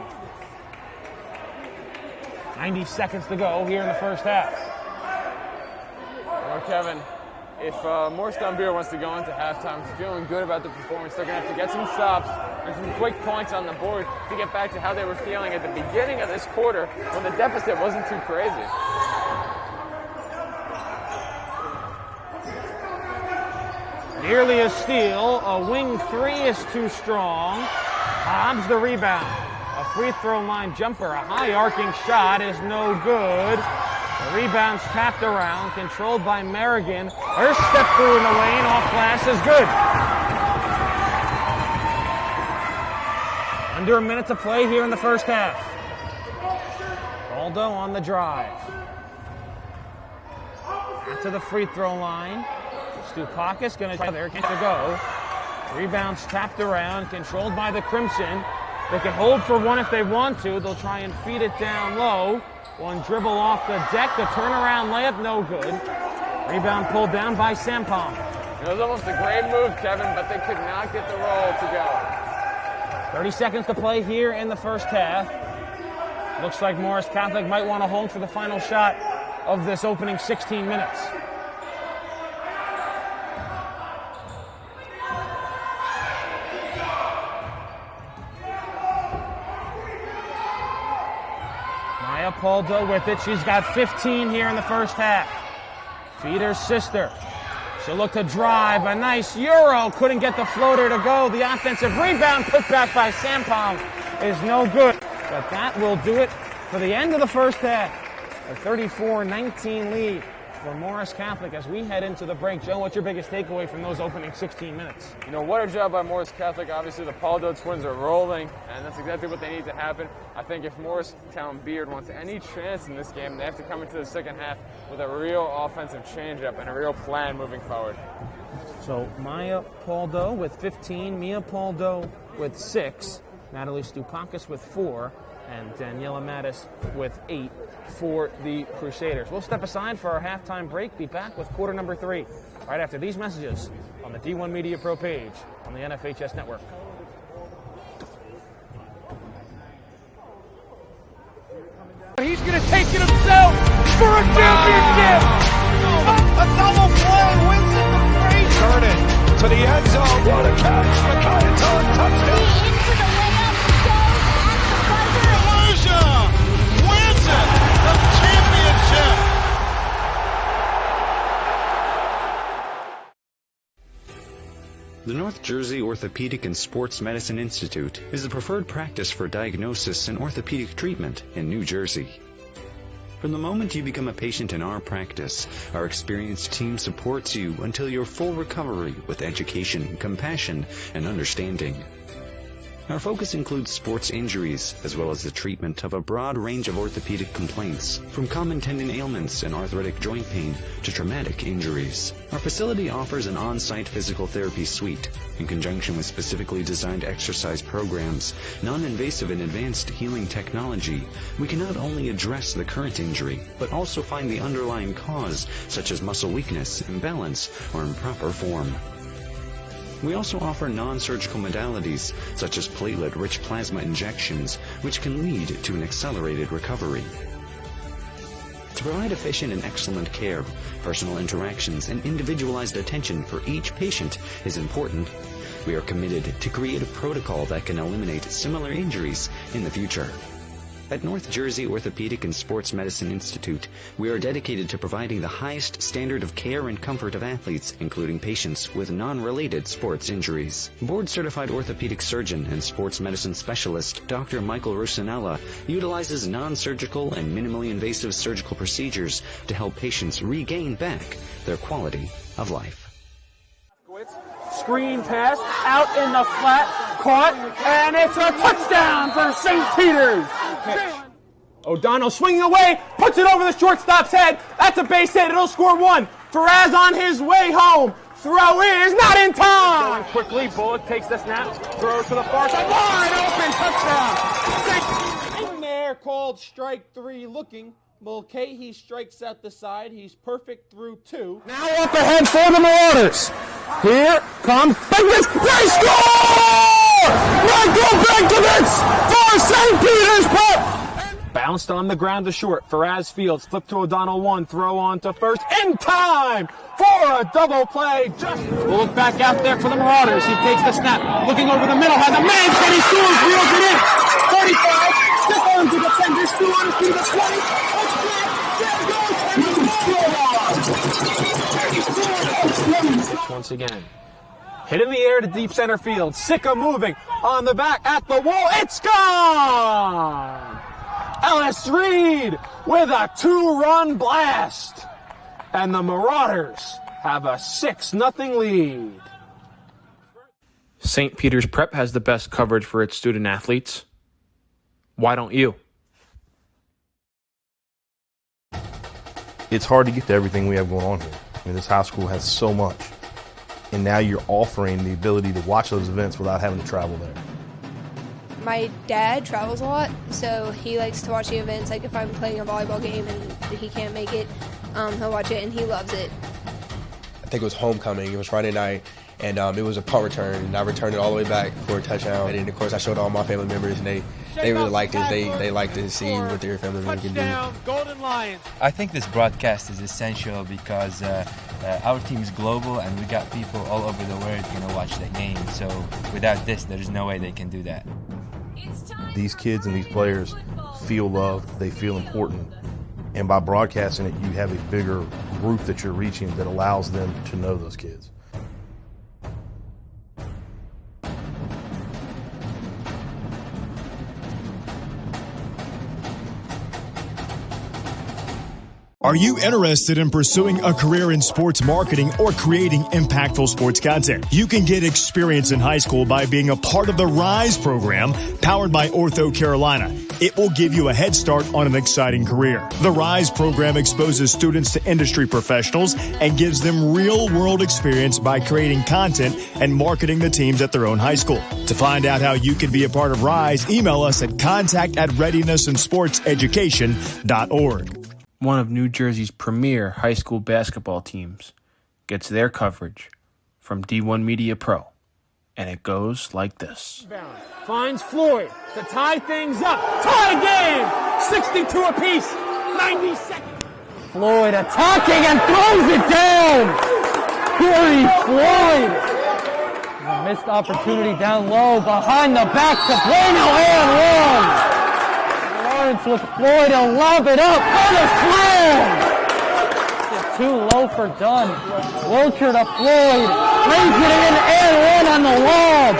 [SPEAKER 1] 90 seconds to go here in the first half.
[SPEAKER 4] Well, Kevin, if Morristown Beer wants to go into halftime feeling good about the performance, they're going to have to get some stops and some quick points on the board to get back to how they were feeling at the beginning of this quarter when the deficit wasn't too crazy.
[SPEAKER 1] Nearly a steal. A wing 3 is too strong. Hobbs the rebound. A free throw line jumper. A high arcing shot is no good. The rebound's tapped around, controlled by Merrigan. Her step through in the lane, off glass is good. Under a minute to play here in the first half. Poldo on the drive. Back to the free throw line. Stupakis going to try there, can't go. Rebounds tapped around, controlled by the Crimson. They can hold for one if they want to. They'll try and feed it down low. One dribble off the deck, the turnaround layup, no good. Rebound pulled down by Sampong.
[SPEAKER 4] It was almost a great move, Kevin, but they could not get the roll to go.
[SPEAKER 1] 30 seconds to play here in the first half. Looks like Morris Catholic might want to hold for the final shot of this opening 16 minutes. Maya Poldo with it. She's got 15 here in the first half. Feed her sister. She'll look to drive. A nice Euro. Couldn't get the floater to go. The offensive rebound put back by Sampong is no good. But that will do it for the end of the first half. A 34-19 lead for Morris Catholic as we head into the break. Joe, what's your biggest takeaway from those opening 16 minutes?
[SPEAKER 4] You know, what a job by Morris Catholic. Obviously, the Paldo twins are rolling, and that's exactly what they need to happen. I think if Morristown Beard wants any chance in this game, they have to come into the second half with a real offensive changeup and a real plan moving forward.
[SPEAKER 1] So Maya Paldo with 15, Mia Paldo with 6, Natalie Stupakis with 4, and Daniela Mattis with 8 for the Crusaders. We'll step aside for our halftime break. Be back with quarter number 3 right after these messages on the D1 Media Pro page on the NFHS Network.
[SPEAKER 2] He's going to take it himself for a championship. A double play wins it for Frazier. Turn it to the end zone. What a catch. Micaiah touchdown.
[SPEAKER 3] Into the layup goes at the buzzer.
[SPEAKER 2] Frazier wins it. The championship.
[SPEAKER 5] The North Jersey Orthopedic and Sports Medicine Institute is the preferred practice for diagnosis and orthopedic treatment in New Jersey. From the moment you become a patient in our practice, our experienced team supports you until your full recovery with education, compassion, and understanding. Our focus includes sports injuries, as well as the treatment of a broad range of orthopedic complaints, from common tendon ailments and arthritic joint pain to traumatic injuries. Our facility offers an on-site physical therapy suite. In conjunction with specifically designed exercise programs, non-invasive and advanced healing technology, we can not only address the current injury, but also find the underlying cause, such as muscle weakness, imbalance, or improper form. We also offer non-surgical modalities, such as platelet-rich plasma injections, which can lead to an accelerated recovery. To provide efficient and excellent care, personal interactions and individualized attention for each patient is important. We are committed to create a protocol that can eliminate similar injuries in the future. At North Jersey Orthopedic and Sports Medicine Institute, we are dedicated to providing the highest standard of care and comfort of athletes, including patients with non-related sports injuries. Board-certified orthopedic surgeon and sports medicine specialist Dr. Michael Rusinella utilizes non-surgical and minimally invasive surgical procedures to help patients regain back their quality of life.
[SPEAKER 1] Screen pass out in the flat, caught, and it's a touchdown for St. Peter's. O'Donnell swinging away, puts it over the shortstop's head. That's a base hit. It'll score 1. Faraz on his way home. Throw is not in time. Going quickly, Bullock takes the snap, throws to the far side. Wide open touchdown.
[SPEAKER 11] In there, called strike 3 looking. Mulcahy strikes out the side. He's perfect through 2.
[SPEAKER 1] Now up ahead for the Marauders. Here comes Biggs. They score! Michael Benkovich for St. Peter's Prep. Bounced on the ground to short. Faraz Fields flipped to O'Donnell 1. Throw on to first in time for a double play. Just we'll look back out there for the Marauders. He takes the snap. Looking over the middle. Has a man. Kenny Stewart reels it in. 35. Stick on to defenders. Stewart to the 20. Once again. Hit in the air to deep center field. Sicka moving on the back at the wall. It's gone! Ellis Reed with a 2-run blast. And the Marauders have a 6-0 lead. St. Peter's Prep has the best coverage for its student athletes. Why don't you?
[SPEAKER 12] It's hard to get to everything we have going on here. I mean, this high school has so much. And now you're offering the ability to watch those events without having to travel there.
[SPEAKER 13] My dad travels a lot, so he likes to watch the events. Like if I'm playing a volleyball game and he can't make it, he'll watch it and he loves it.
[SPEAKER 14] I think it was homecoming. It was Friday night, and it was a punt return, and I returned it all the way back for a touchdown. And then, of course, I showed all my family members, and they really liked it. They liked to see what their family members can do.
[SPEAKER 11] Golden Lions.
[SPEAKER 15] I think this broadcast is essential because our team is global, and we got people all over the world watch the game. So without this, there's no way they can do that.
[SPEAKER 12] These kids and these players feel loved, they feel important, and by broadcasting it, you have a bigger group that you're reaching that allows them to know those kids.
[SPEAKER 16] Are you interested in pursuing a career in sports marketing or creating impactful sports content? You can get experience in high school by being a part of the RISE program powered by Ortho Carolina. It will give you a head start on an exciting career. The RISE program exposes students to industry professionals and gives them real-world experience by creating content and marketing the teams at their own high school. To find out how you can be a part of RISE, email us at contact@readinessandsportseducation.org.
[SPEAKER 1] One of New Jersey's premier high school basketball teams gets their coverage from D1 Media Pro, and it goes like this.
[SPEAKER 2] Finds Floyd to tie things up. Tie game! 62 apiece. 90 seconds.
[SPEAKER 11] Floyd attacking and throws it down. Corey Floyd. A missed opportunity down low behind the back to Bueno and one. Lawrence with Floyd, he'll lob it up for the slam! Too low for Dunn. Wilcher to Floyd, brings it in and one on the lob!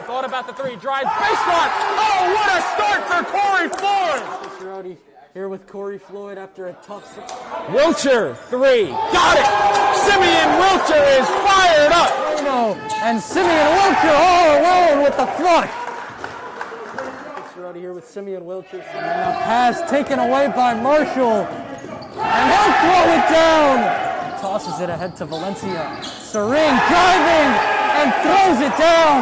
[SPEAKER 2] Thought about the three, drives baseline. Oh, what a start for Corey Floyd!
[SPEAKER 11] Rowdy here with Corey Floyd after a tough...
[SPEAKER 2] Wilcher, three, got it! Simeon Wilcher is fired up!
[SPEAKER 11] And Simeon Wilcher all alone with the flush. Here with Simeon Wilcher. And a pass taken away by Marshall. And he'll throw it down. Tosses it ahead to Valencia. Sering driving and throws it down.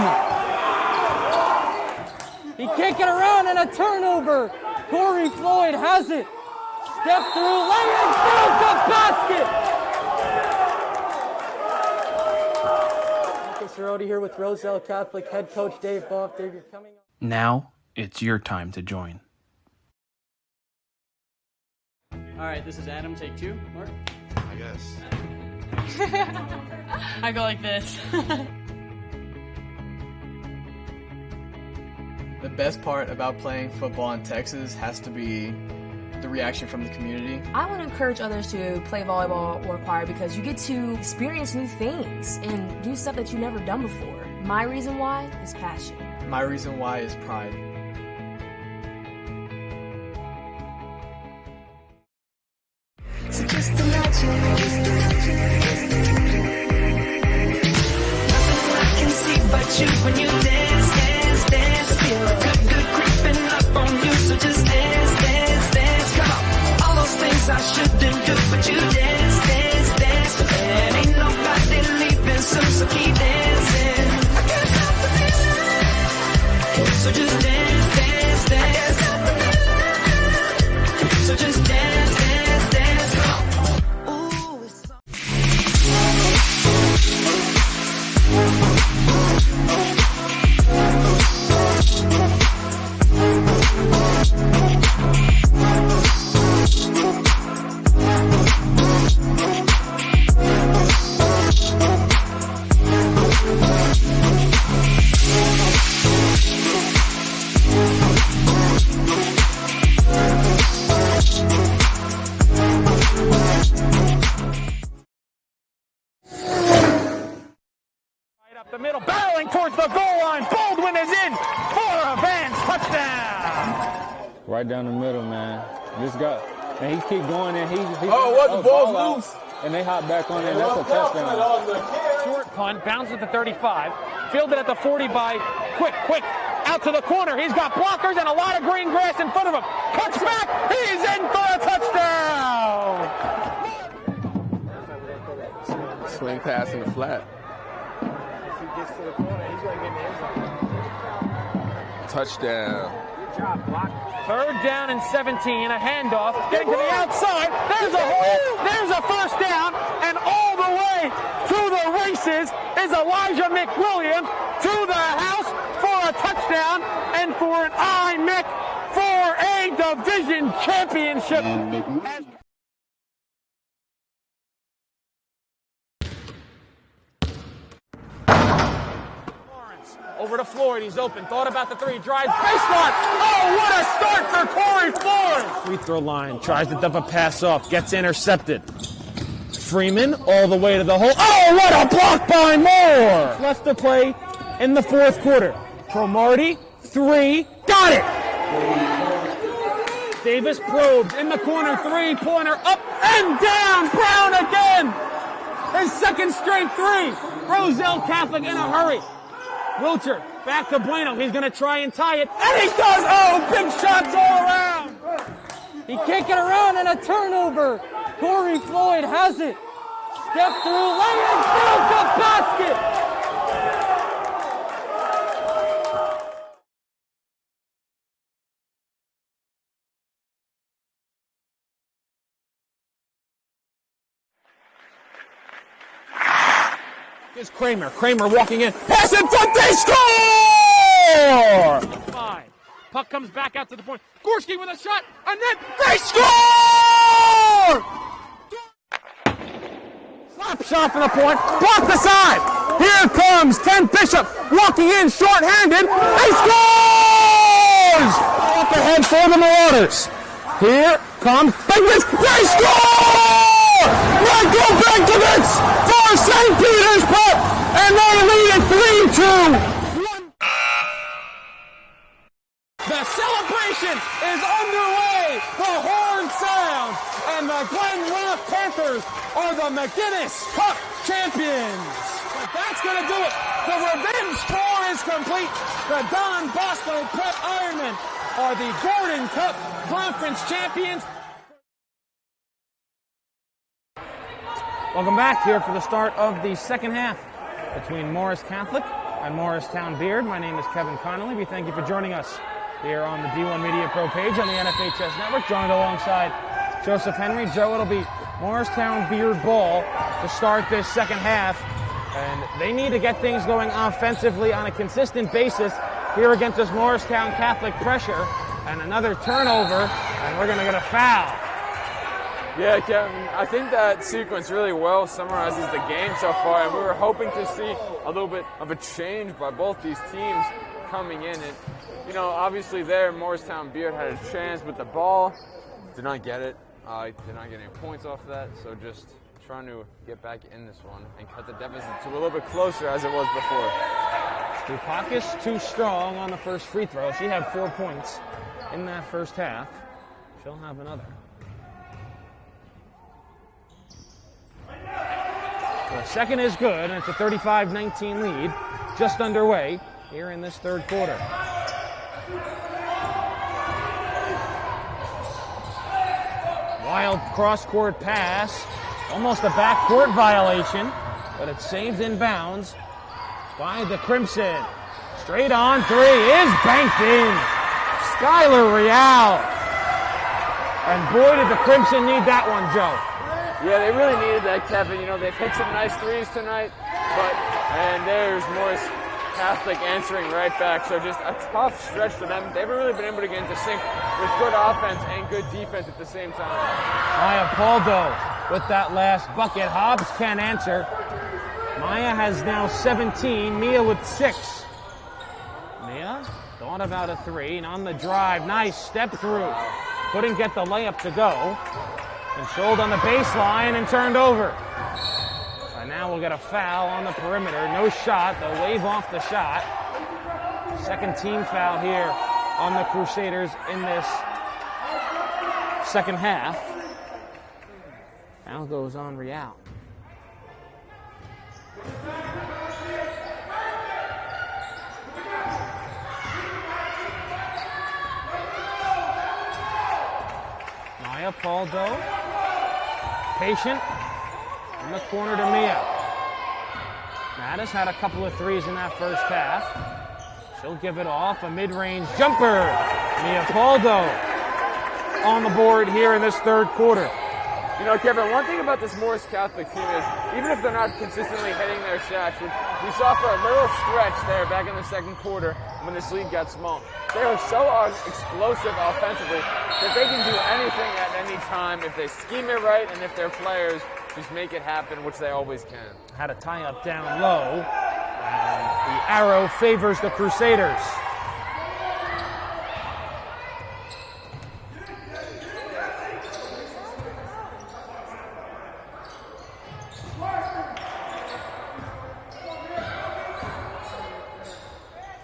[SPEAKER 11] He can't get around and a turnover. Corey Floyd has it. Step through, laying through the basket. Marcus Cerroti here with Roselle Catholic head coach Dave Boff. Dave, you're coming up.
[SPEAKER 1] Now it's your time to join.
[SPEAKER 8] All right, this is Adam. Take two. Mark?
[SPEAKER 12] I guess.
[SPEAKER 17] I go like this.
[SPEAKER 10] The best part about playing football in Texas has to be the reaction from the community.
[SPEAKER 9] I want to encourage others to play volleyball or choir because you get to experience new things and do stuff that you've never done before. My reason why is passion.
[SPEAKER 10] My reason why is pride.
[SPEAKER 7] So just imagine, nothing I can see but you when you dance, dance, dance. Feel good, good creeping up on you. So just dance, dance, dance. Come on, all those things I shouldn't do, but you dance, dance, dance. And ain't nobody leaving soon, so keep dancing. I can't stop the feeling. So just dance, dance, dance. So just dance, dance, dance.
[SPEAKER 2] The middle, barreling towards the goal line. Baldwin is in for a Vance touchdown.
[SPEAKER 18] Right down the middle, man. This guy, and he keep going, and he
[SPEAKER 2] the ball's loose.
[SPEAKER 18] And they hop back on it, and that's a touchdown.
[SPEAKER 2] Short punt, bounces at the 35, fielded at the 40 by Quick, out to the corner. He's got blockers and a lot of green grass in front of him. Cuts back, he's in for a touchdown.
[SPEAKER 19] Swing pass in the flat. Touchdown.
[SPEAKER 2] Good job, block. Third down and 17, a handoff, getting to the outside. There's a hole, there's a first down, and all the way to the races is Elijah McWilliams to the house for a touchdown and for an IMEC for a division championship. Over to Floyd, he's open, thought about the three, drives baseline. Oh, what a start for Corey Floyd! Free throw line, tries to dump a pass off, gets intercepted. Freeman all the way to the hole. Oh, what a block by Moore! Left to play in the fourth quarter. Cromartie, three, got it!
[SPEAKER 1] Davis probes in the corner, three-pointer, up and down. Brown again. His second straight three. Roselle Catholic in a hurry. Wilcher back to Bueno. He's going to try and tie it. And he does. Oh, big shots all around.
[SPEAKER 11] He can't get around, and a turnover. Corey Floyd has it. Step through, lay it down the basket.
[SPEAKER 1] Here's Kramer. Kramer walking in. Pass in front. They score! 5. Puck comes back out to the point. Gorski with a shot, and then they score! Slap shot for the point. Block the side. Here comes Ken Bishop walking in short-handed. He scores! Up ahead for the Marauders. Here comes Bigwitz. They score! Michael Benkovitz for St. Petersburg, and they lead it 3-2. The celebration is underway. The horn sounds, and the Glen Rock Panthers are the McGinnis Cup champions. But that's going to do it. The revenge tour is complete. The Don Bosco Prep Ironmen are the Gordon Cup Conference champions. Welcome back here for the start of the second half between Morris Catholic and Morristown Beard. My name is Kevin Connolly. We thank you for joining us here on the D1 Media Pro page on the NFHS Network, joined alongside Joseph Henry. Joe, it'll be Morristown Beard ball to start this second half, and they need to get things going offensively on a consistent basis here against this Morristown Catholic pressure, and another turnover, and we're going to get a foul.
[SPEAKER 4] Yeah, Kevin, I think that sequence really well summarizes the game so far, and we were hoping to see a little bit of a change by both these teams coming in. And, you know, obviously there, Morristown Beard had a chance with the ball, did not get it, did not get any points off of that, so just trying to get back in this one and cut the deficit to a little bit closer as it was before.
[SPEAKER 1] Dukakis too strong on the first free throw. She had 4 points in that first half. She'll have another. The second is good, and it's a 35-19 lead, just underway here in this third quarter. Wild cross-court pass, almost a backcourt violation, but it's saved in bounds by the Crimson. Straight on three is banked in. Skylar Real. And boy, did the Crimson need that one, Joe.
[SPEAKER 4] Yeah, they really needed that, Kevin. You know, they've hit some nice threes tonight, and there's Morris Catholic answering right back. So just a tough stretch for them. They haven't really been able to get into sync with good offense and good defense at the same time.
[SPEAKER 1] Maya Paldo with that last bucket. Hobbs can't answer. Maya has now 17, Mia with 6. Mia thought about a three, and on the drive, nice step through. Couldn't get the layup to go. Controlled on the baseline and turned over. And now we'll get a foul on the perimeter. No shot. They'll wave off the shot. Second team foul here on the Crusaders in this second half. Foul goes on Real. Maya Paldo. Patient in the corner to Mia. Mattis had a couple of threes in that first half. She'll give it off. A mid-range jumper. Mia Paldo on the board here in this third quarter.
[SPEAKER 4] You know, Kevin, one thing about this Morris Catholic team is, even if they're not consistently hitting their shots, we saw for a little stretch there back in the second quarter when this lead got small. They are so explosive offensively that they can do anything at any time if they scheme it right and if their players just make it happen, which they always can.
[SPEAKER 1] Had a tie-up down low. The arrow favors the Crusaders.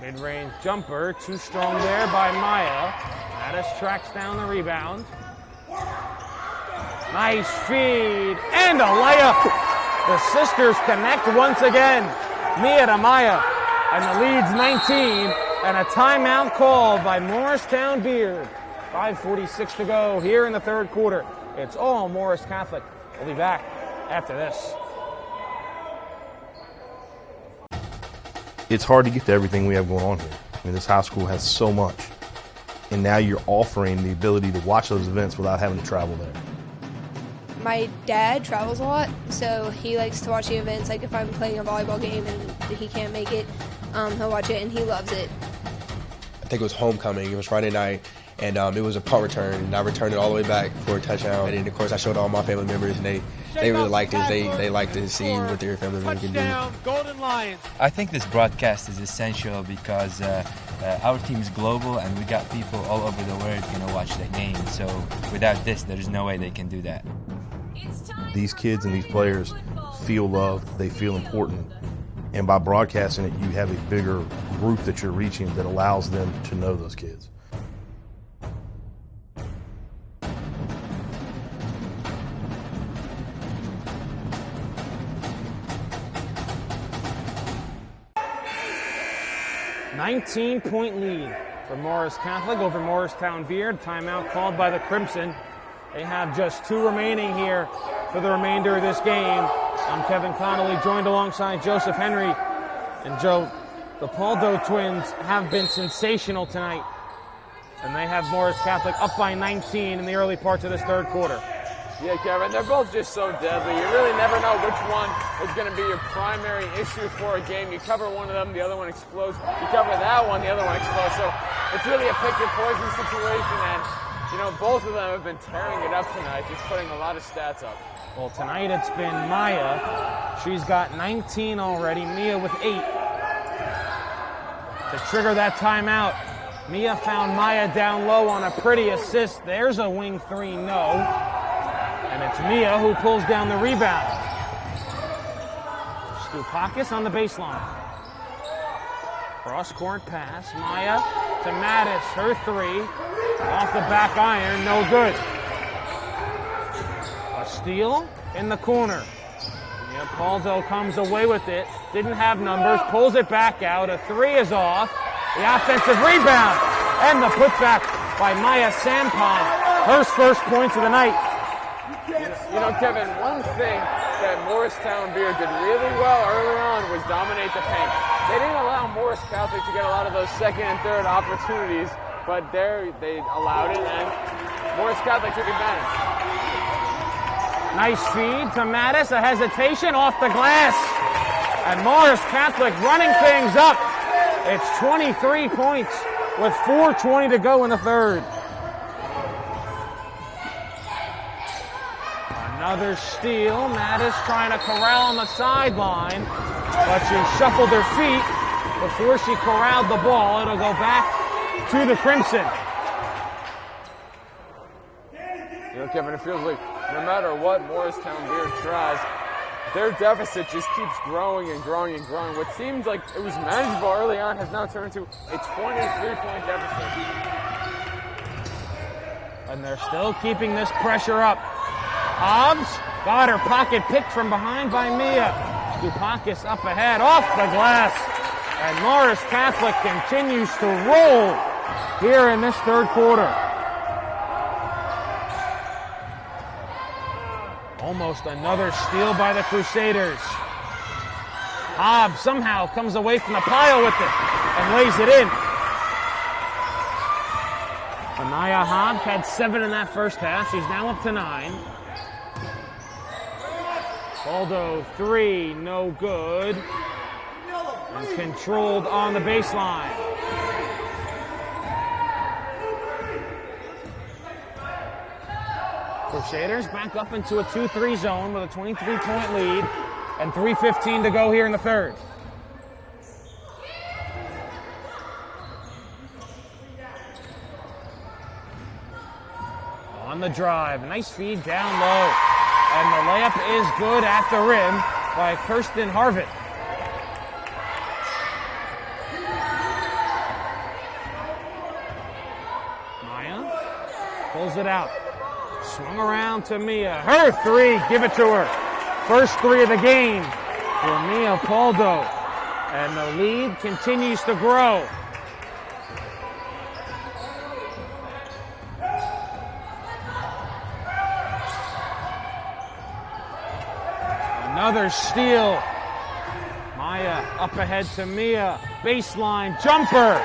[SPEAKER 1] Mid-range jumper, too strong there by Maya. Mattis tracks down the rebound. Nice feed and a layup. The sisters connect once again. Mia to Maya, and the lead's 19, and a timeout called by Morristown Beard. 5:46 to go here in the third quarter. It's all Morris Catholic. We'll be back after this.
[SPEAKER 12] It's hard to get to everything we have going on here. I mean, this high school has so much. And now you're offering the ability to watch those events without having to travel there.
[SPEAKER 13] My dad travels a lot, so he likes to watch the events. Like if I'm playing a volleyball game and he can't make it, he'll watch it and he loves it.
[SPEAKER 14] I think it was homecoming. It was Friday night, and it was a punt return, and I returned it all the way back for a touchdown. And then, of course, I showed all my family members, and they really liked it. They like to see what their family members can do.
[SPEAKER 2] Golden Lions.
[SPEAKER 15] I think this broadcast is essential because our team is global, and we got people all over the world watch the game. So without this, there's no way they can do that.
[SPEAKER 12] These kids and these players feel loved, they feel important, and by broadcasting it, you have a bigger group that you're reaching that allows them to know those kids.
[SPEAKER 1] $19-point lead for Morris Catholic over Morristown Beard. Timeout called by the Crimson. They have just 2 remaining here for the remainder of this game. I'm Kevin Connolly, joined alongside Joseph Henry. And Joe, the Paldo twins have been sensational tonight. And they have Morris Catholic up by 19 in the early parts of this third quarter.
[SPEAKER 4] Yeah, Kevin, they're both just so deadly. You really never know which one is going to be your primary issue for a game. You cover one of them, the other one explodes. You cover that one, the other one explodes. So it's really a pick your poison situation, and both of them have been tearing it up tonight, just putting a lot of stats up.
[SPEAKER 1] Well, tonight it's been Maya. She's got 19 already. Mia with 8. To trigger that timeout, Mia found Maya down low on a pretty assist. There's a wing 3, no. And it's Mia who pulls down the rebound. Stupakis on the baseline. Cross-court pass. Maya to Mattis. Her 3. Off the back iron. No good. A steal in the corner. Paldo comes away with it. Didn't have numbers. Pulls it back out. A 3 is off. The offensive rebound. And the putback by Maya Sampon. Her first points of the night.
[SPEAKER 4] Kevin, one thing that Morristown Beard did really well early on was dominate the paint. They didn't allow Morris Catholic to get a lot of those second and third opportunities, but they allowed it, and Morris Catholic took advantage.
[SPEAKER 1] Nice feed to Mattis, a hesitation off the glass. And Morris Catholic running things up. It's 23 points with 4:20 to go in the third. Another steal. Mattis trying to corral on the sideline, but she shuffled her feet before she corralled the ball. It'll go back to the Crimson.
[SPEAKER 4] Kevin, it feels like no matter what Morristown Beard tries, their deficit just keeps growing and growing and growing. What seemed like it was manageable early on has now turned into a 23-point deficit.
[SPEAKER 1] And they're still keeping this pressure up. Hobbs got her pocket picked from behind by Mia. Stupakis up ahead, off the glass. And Morris Catholic continues to roll here in this third quarter. Almost another steal by the Crusaders. Hobbs somehow comes away from the pile with it and lays it in. Anaya Hobbs had 7 in that first half. She's now up to 9. Paldo 3, no good. And controlled on the baseline. Crusaders back up into a 2-3 zone with a 23-point lead and 3:15 to go here in the third. On the drive, nice feed down low. And the layup is good at the rim by Kirsten Harvitt. Maya Pulls it out. Swung around to Mia. Her three. Give it to her. First three of the game for Mia Poldo. And the lead continues to grow. Another steal. Maya up ahead to Mia. Baseline jumper.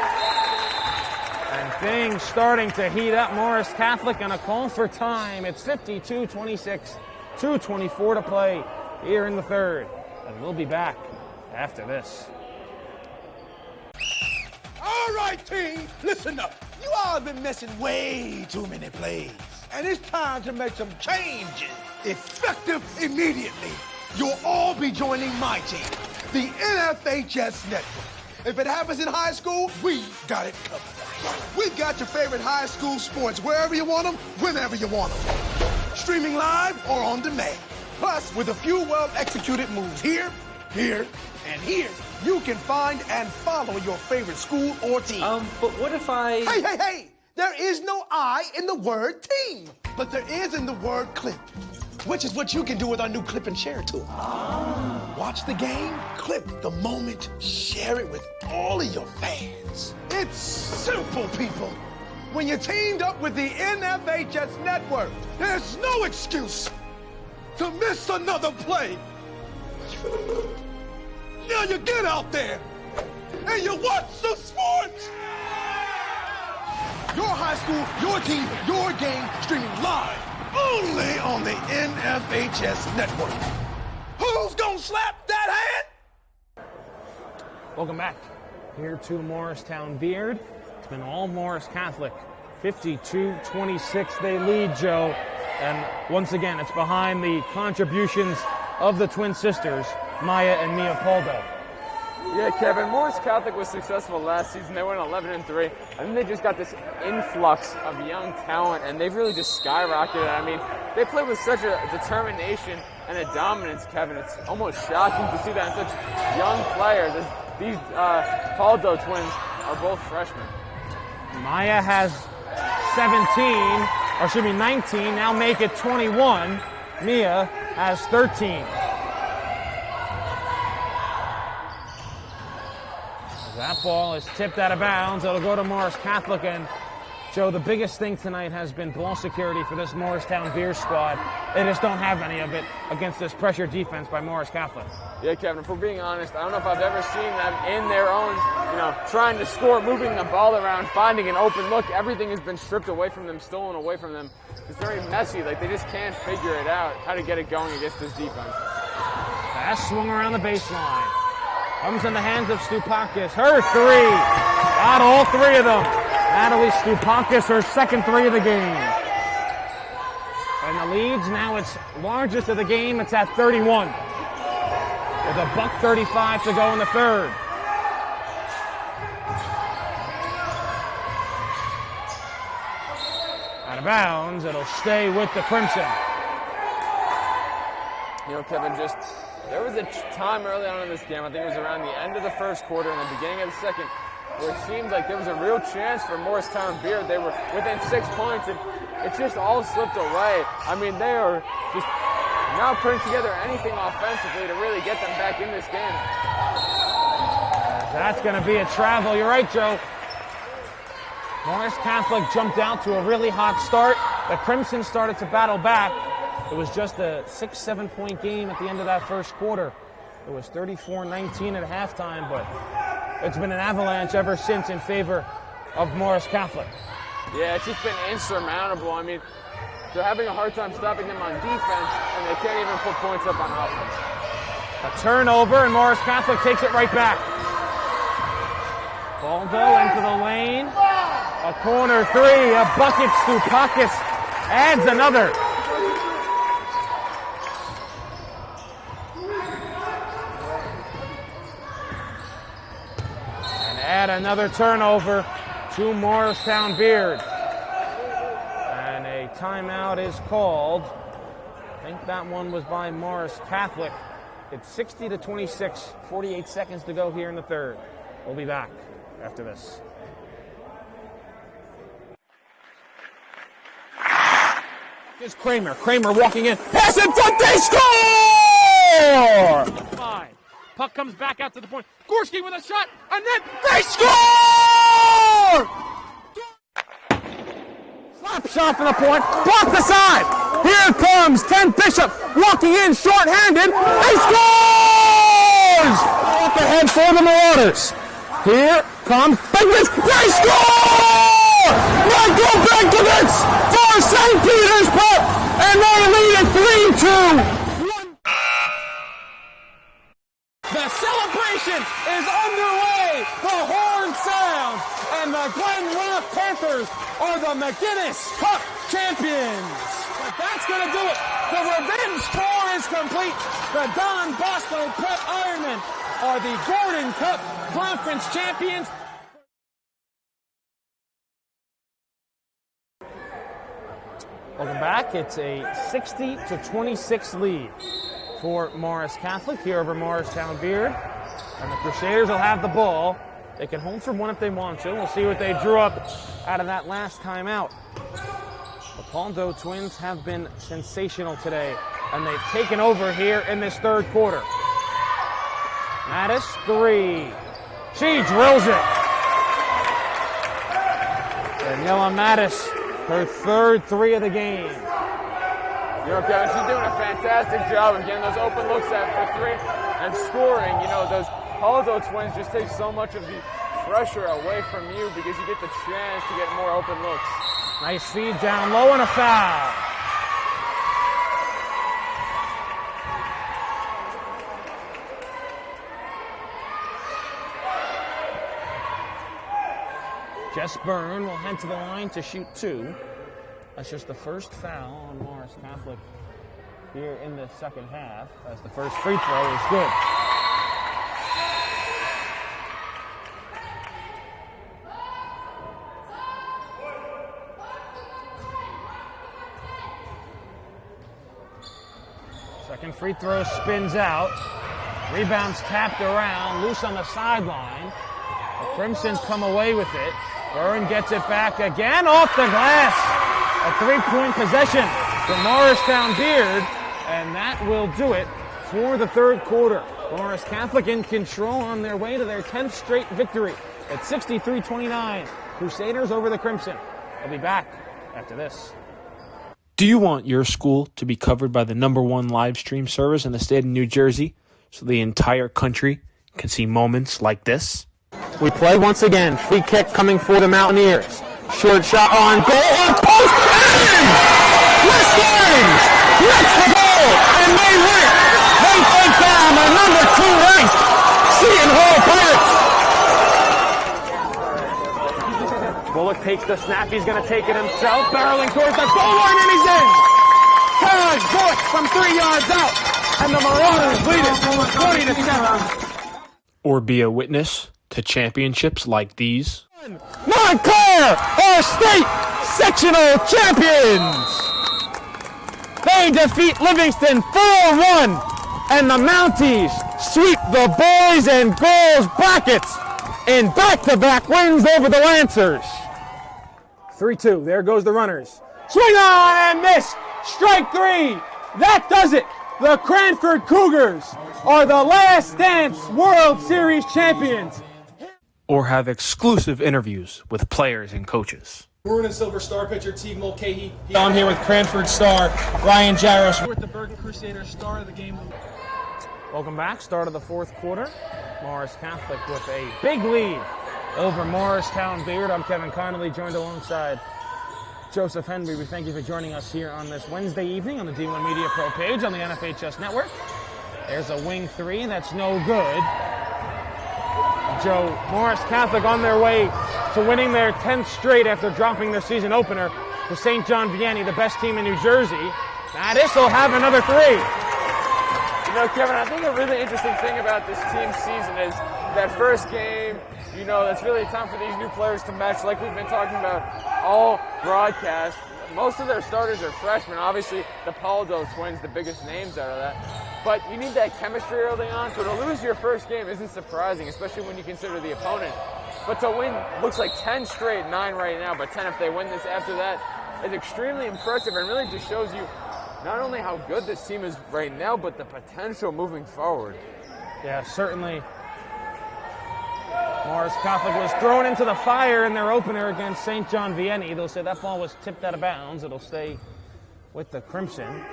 [SPEAKER 1] And things starting to heat up. Morris Catholic and a call for time. It's 52-26, 2:24 to play here in the third. And we'll be back after this.
[SPEAKER 2] All right, team, listen up. You all have been missing way too many plays. And it's time to make some changes. Effective immediately. You'll all be joining my team, the NFHS Network. If it happens in high school, we got it covered. We've got your favorite high school sports wherever you want them, whenever you want them. Streaming live or on demand. Plus, with a few well-executed moves here, here, and here, you can find and follow your favorite school or team.
[SPEAKER 17] But what if I...
[SPEAKER 2] Hey! There is no I in the word team, but there is in the word clip, which is what you can do with our new clip and share tool. Watch the game, clip the moment, share it with all of your fans. It's simple, people. When you're teamed up with the NFHS Network, there's no excuse to miss another play. Now you get out there and you watch some sports. Your high school, your team, your game, streaming live only on the NFHS Network. Who's gonna slap that hand?
[SPEAKER 1] Welcome back here to Morristown Beard. It's been all Morris Catholic. 52-26 they lead, Joe. And once again, it's behind the contributions of the twin sisters, Maya and Mia Poldo.
[SPEAKER 4] Yeah, Kevin, Morris Catholic was successful last season. They went 11-3, and then they just got this influx of young talent, and they've really just skyrocketed. I mean, they play with such a determination and a dominance, Kevin. It's almost shocking to see that in such young players. These Poldo twins are both freshmen.
[SPEAKER 1] Maya has 19, now make it 21. Mia has 13. That ball is tipped out of bounds. It'll go to Morris Catholic. And, Joe, the biggest thing tonight has been ball security for this Morristown Beer squad. They just don't have any of it against this pressure defense by Morris Catholic.
[SPEAKER 4] Yeah, Kevin, if we're being honest, I don't know if I've ever seen them in their own, trying to score, moving the ball around, finding an open look. Everything has been stripped away from them, stolen away from them. It's very messy. Like, they just can't figure it out, how to get it going against this defense.
[SPEAKER 1] Pass swung around the baseline. Comes in the hands of Stupakis. Her three. Got all three of them. Natalie Stupakis, her second three of the game. And the leads, now it's largest of the game. It's at 31. With a $1:35 to go in the third. Out of bounds. It'll stay with the Crimson.
[SPEAKER 4] Kevin, there was a time early on in this game, I think it was around the end of the first quarter and the beginning of the second, where it seemed like there was a real chance for Morristown Beard. They were within 6 points, and it just all slipped away. I mean, they are just not putting together anything offensively to really get them back in this game.
[SPEAKER 1] That's going to be a travel. You're right, Joe. Morris Catholic jumped out to a really hot start. The Crimson started to battle back. It was just a 6-7 point game at the end of that first quarter. It was 34-19 at halftime, but it's been an avalanche ever since in favor of Morris Catholic.
[SPEAKER 4] Yeah, it's just been insurmountable. I mean, they're having a hard time stopping them on defense, and they can't even put points up on offense.
[SPEAKER 1] A turnover, and Morris Catholic takes it right back. Baldo into the lane. A corner three, a bucket. Stupakis adds another. Add another turnover to Morristown Beard. And a timeout is called. I think that one was by Morris Catholic. It's 60-26, 48 seconds to go here in the third. We'll be back after this. Here's Kramer. Kramer walking in. Pass in front. They score! 5. Puck comes back out to the point. Gorski with a shot, and then they score! Slap shot from the point. Blocked the side. Here comes Ken Bishop walking in short-handed. He scores! Off the head for the Marauders. Here comes Bigwitz. They score! Michael Benkovich for St. Peter's Prep, and they lead it 3-2. The celebration is underway. The horn sounds, and the Glen Rock Panthers are the McGinnis Cup champions. But that's going to do it. The revenge tour is complete. The Don Bosco Prep Ironmen are the Gordon Cup Conference champions. Welcome back. It's a 60-26 lead for Morris Catholic here over Morristown Beard. And the Crusaders will have the ball. They can hold for one if they want to. We'll see what they drew up out of that last timeout. The Paldo Twins have been sensational today, and they've taken over here in this third quarter. Mattis, 3. She drills it. Daniela Mattis, her third 3 of the game.
[SPEAKER 4] Kevin, she's doing a fantastic job of getting those open looks after 3 and scoring. You know, those Paldo Twins just take so much of the pressure away from you because you get the chance to get more open looks.
[SPEAKER 1] Nice feed down low and a foul. Jess Byrne will head to the line to shoot 2. That's just the first foul on Morris Catholic here in the second half, as the first free throw is good. Second free throw spins out. Rebounds tapped around, loose on the sideline. The Crimsons come away with it. Byrne gets it back again, off the glass. A 3-point possession for Morristown Beard, and that will do it for the third quarter. Morris Catholic in control on their way to their 10th straight victory at 63-29. Crusaders over the Crimson. They'll be back after this. Do you want your school to be covered by the #1 live stream service in the state of New Jersey so the entire country can see moments like this? We play once again. Free kick coming for the Mountaineers. Short shot on goal. Off post. And West Orange gets the goal, and they win. They take down the #2 ranked Seton Hall Pirates. Bullock takes the snap. He's going to take it himself. Barreling towards the goal line, and he's in. Todd Bullock from 3 yards out, and the Marauders lead it 20-7. Or be a witness to championships like these. Montclair are state sectional champions. They defeat Livingston 4-1, and the Mounties sweep the boys and girls brackets in back-to-back wins over the Lancers. 3-2. There goes the runners. Swing on and miss. Strike 3. That does it. The Cranford Cougars are the Last Dance World Series champions. Or have exclusive interviews with players and coaches. Maroon and Silver Star pitcher Teague Mulcahy. I'm here with Cranford star Ryan Jaros. We're with the Bergen Crusaders, star of the game. Welcome back. Start of the fourth quarter. Morris Catholic with a big lead over Morristown Beard. I'm Kevin Connolly, joined alongside Joseph Henry. We thank you for joining us here on this Wednesday evening on the D1 Media Pro page on the NFHS Network. There's a wing 3 that's no good. Joe, Morris Catholic on their way to winning their 10th straight after dropping their season opener to St. John Vianney, the best team in New Jersey. Mattis will have another 3.
[SPEAKER 4] You know, Kevin, I think a really interesting thing about this team season is that first game, you know, that's really time for these new players to mesh, like we've been talking about all broadcast. Most of their starters are freshmen. Obviously, the Paldo Twins, the biggest names out of that. But you need that chemistry early on. So to lose your first game isn't surprising, especially when you consider the opponent. But to win, looks like 10 straight, 9 right now, but 10 if they win this after that. is extremely impressive and really just shows you not only how good this team is right now, but the potential moving forward.
[SPEAKER 1] Yeah, certainly. Morris Catholic was thrown into the fire in their opener against St. John Vianney. They'll say that ball was tipped out of bounds. It'll stay with the Crimson.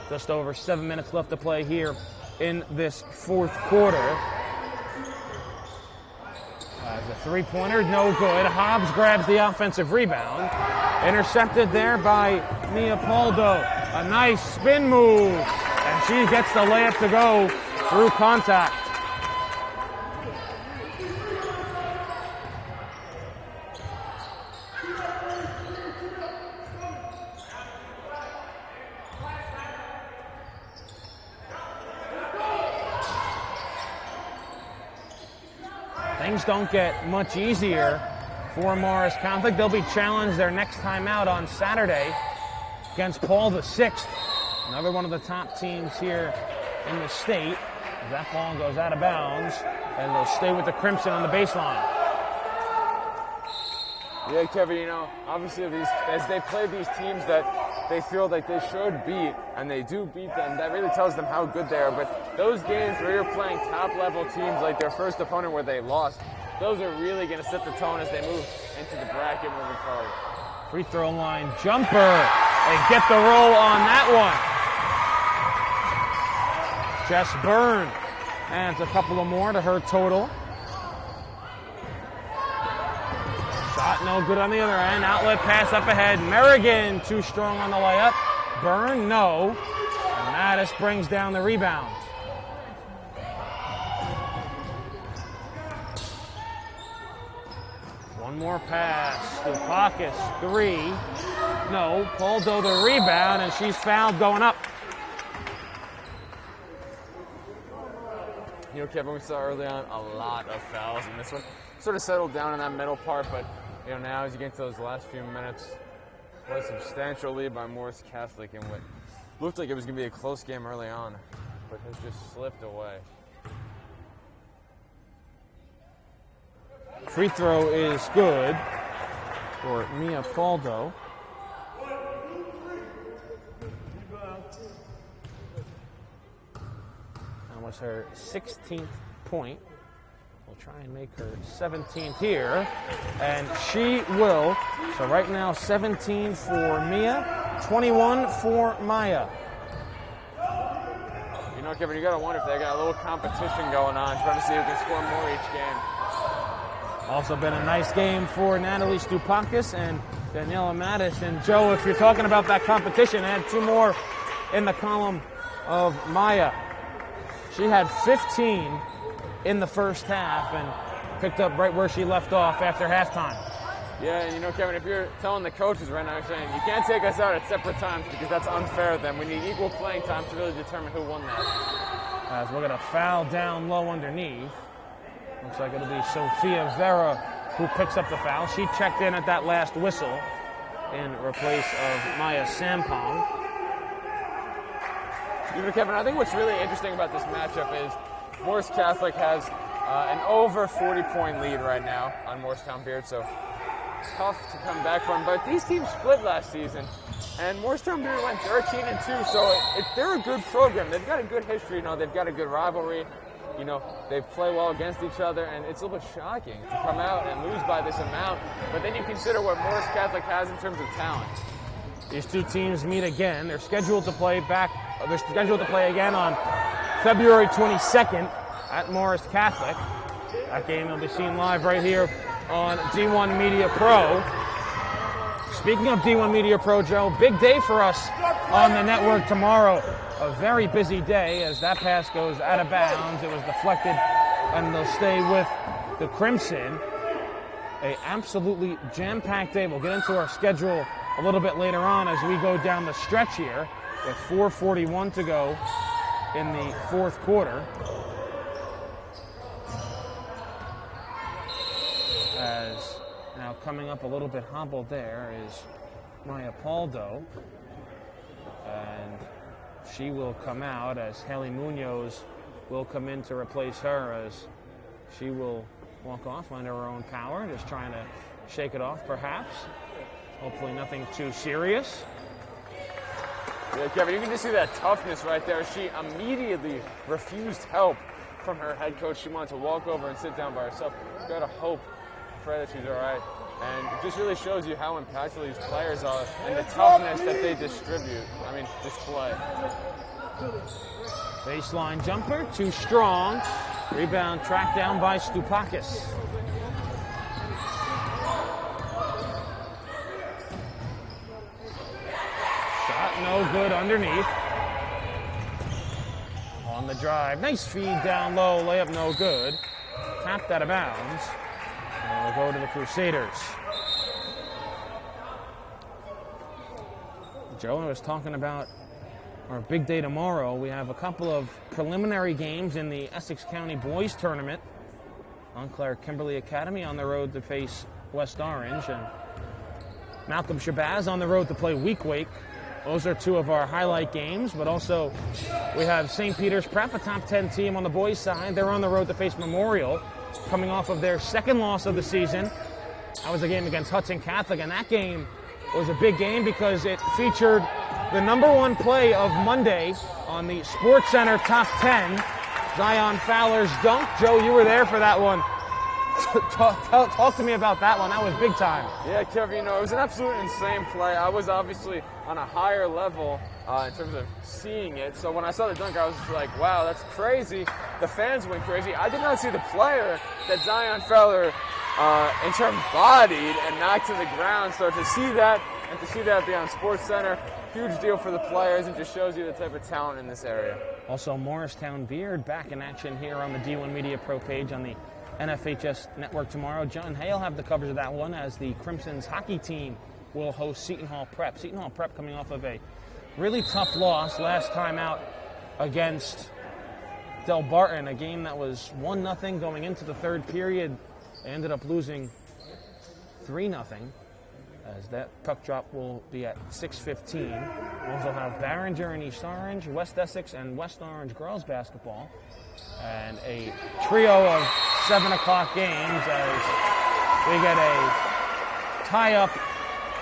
[SPEAKER 1] Just over 7 minutes left to play here in this fourth quarter. The three-pointer, no good. Hobbs grabs the offensive rebound. Intercepted there by Mia Paldo. A nice spin move. And she gets the layup to go through contact. Things don't get much easier for Morris Catholic. They'll be challenged their next time out on Saturday against Paul VI, another one of the top teams here in the state. That ball goes out of bounds, and they'll stay with the Crimson on the baseline.
[SPEAKER 4] Yeah, Kevin, you know, obviously as they play these teams that they feel like they should beat, and they do beat them, that really tells them how good they are. But those games where you're playing top-level teams like their first opponent where they lost, those are really going to set the tone as they move into the bracket moving forward.
[SPEAKER 1] Free throw line jumper. They get the roll on that one. Jess Byrne adds a couple of more to her total. Shot no good on the other end. Outlet pass up ahead. Merrigan too strong on the layup. Byrne, no. And Mattis brings down the rebound. One more pass. Dupakis, three. No. Paldo the rebound, and she's fouled going up.
[SPEAKER 4] You know, Kevin, we saw early on a lot of fouls in this one. Sort of settled down in that middle part, but you know, now as you get into those last few minutes, what a substantial lead by Morris Catholic in what looked like it was going to be a close game early on, but has just slipped away.
[SPEAKER 1] Free throw is good for Mia Paldo. That was her 16th point. We'll try and make her 17th here. And she will. So right now, 17 for Mia, 21 for Maya.
[SPEAKER 4] You know, Kevin, you got to wonder if they got a little competition going on, trying to see who can score more each game.
[SPEAKER 1] Also been a nice game for Natalie Stupakis and Daniela Mattis. And Joe, if you're talking about that competition, add two more in the column of Maya. She had 15 in the first half and picked up right where she left off after halftime.
[SPEAKER 4] Yeah, and you know, Kevin, if you're telling the coaches right now, you're saying you can't take us out at separate times because that's unfair to them. We need equal playing time to really determine who won that.
[SPEAKER 1] As we're going to foul down low underneath. Looks like it'll be Sophia Vera who picks up the foul. She checked in at that last whistle in replace of Maya Sampong.
[SPEAKER 4] You know, Kevin, I think what's really interesting about this matchup is Morris Catholic has an over 40-point lead right now on Morristown Beard, so tough to come back from. But these teams split last season, and Morristown Beard went 13-2, so they're a good program. They've got a good history, you know, they've got a good rivalry. You know, they play well against each other, and it's a little bit shocking to come out and lose by this amount. But then you consider what Morris Catholic has in terms of talent.
[SPEAKER 1] These two teams meet again. They're scheduled to play again on February 22nd at Morris Catholic. That game will be seen live right here on D1 Media Pro. Speaking of D1 Media Pro, Joe, big day for us on the network tomorrow. A very busy day as that pass goes out of bounds. It was deflected, and they'll stay with the Crimson. A absolutely jam-packed day. We'll get into our schedule a little bit later on as we go down the stretch here with 4:41 to go in the fourth quarter. As now coming up a little bit hobbled there is Maya Paldo, and she will come out as Haley Munoz will come in to replace her as she will walk off under her own power, just trying to shake it off, perhaps. Hopefully nothing too serious.
[SPEAKER 4] Yeah, Kevin, you can just see that toughness right there. She immediately refused help from her head coach. She wanted to walk over and sit down by herself. You gotta hope, pray that she's all right. And it just really shows you how impactful these players are and the toughness that they display.
[SPEAKER 1] Baseline jumper, too strong. Rebound tracked down by Stupakis. Shot no good underneath. On the drive, nice feed down low, layup no good. Tapped out of bounds. And we'll go to the Crusaders. Joe was talking about our big day tomorrow. We have a couple of preliminary games in the Essex County Boys Tournament. Montclair Kimberly Academy on the road to face West Orange, and Malcolm Shabazz on the road to play Week Wake. Those are two of our highlight games, but also we have St. Peter's Prep, a top 10 team on the boys' side. They're on the road to face Memorial, coming off of their second loss of the season. That was a game against Hudson Catholic, and that game was a big game because it featured the number one play of Monday on the Sports Center Top 10, Zion Fowler's dunk. Joe, you were there for that one. Talk to me about that one. That was big time.
[SPEAKER 4] Yeah, Kevin, it was an absolute insane play. I was obviously on a higher level in terms of seeing it. So when I saw the dunk, I was just like, wow, that's crazy. The fans went crazy. I did not see the player that Zion Fowler in terms bodied and knocked to the ground. So to see that and to see that be on Sports Center, huge deal for the players, and just shows you the type of talent in this area.
[SPEAKER 1] Also, Morristown Beard back in action here on the D1 Media Pro page on the NFHS Network tomorrow. John Hay will have the coverage of that one as the Crimson's hockey team will host Seton Hall Prep. Seton Hall Prep coming off of a really tough loss last time out against Del Barton, a game that was 1-0 going into the third period. They ended up losing 3-0. As that puck drop will be at 6:15. We'll also have Barringer and East Orange, West Essex and West Orange girls basketball, and a trio of 7 o'clock games as we get a tie-up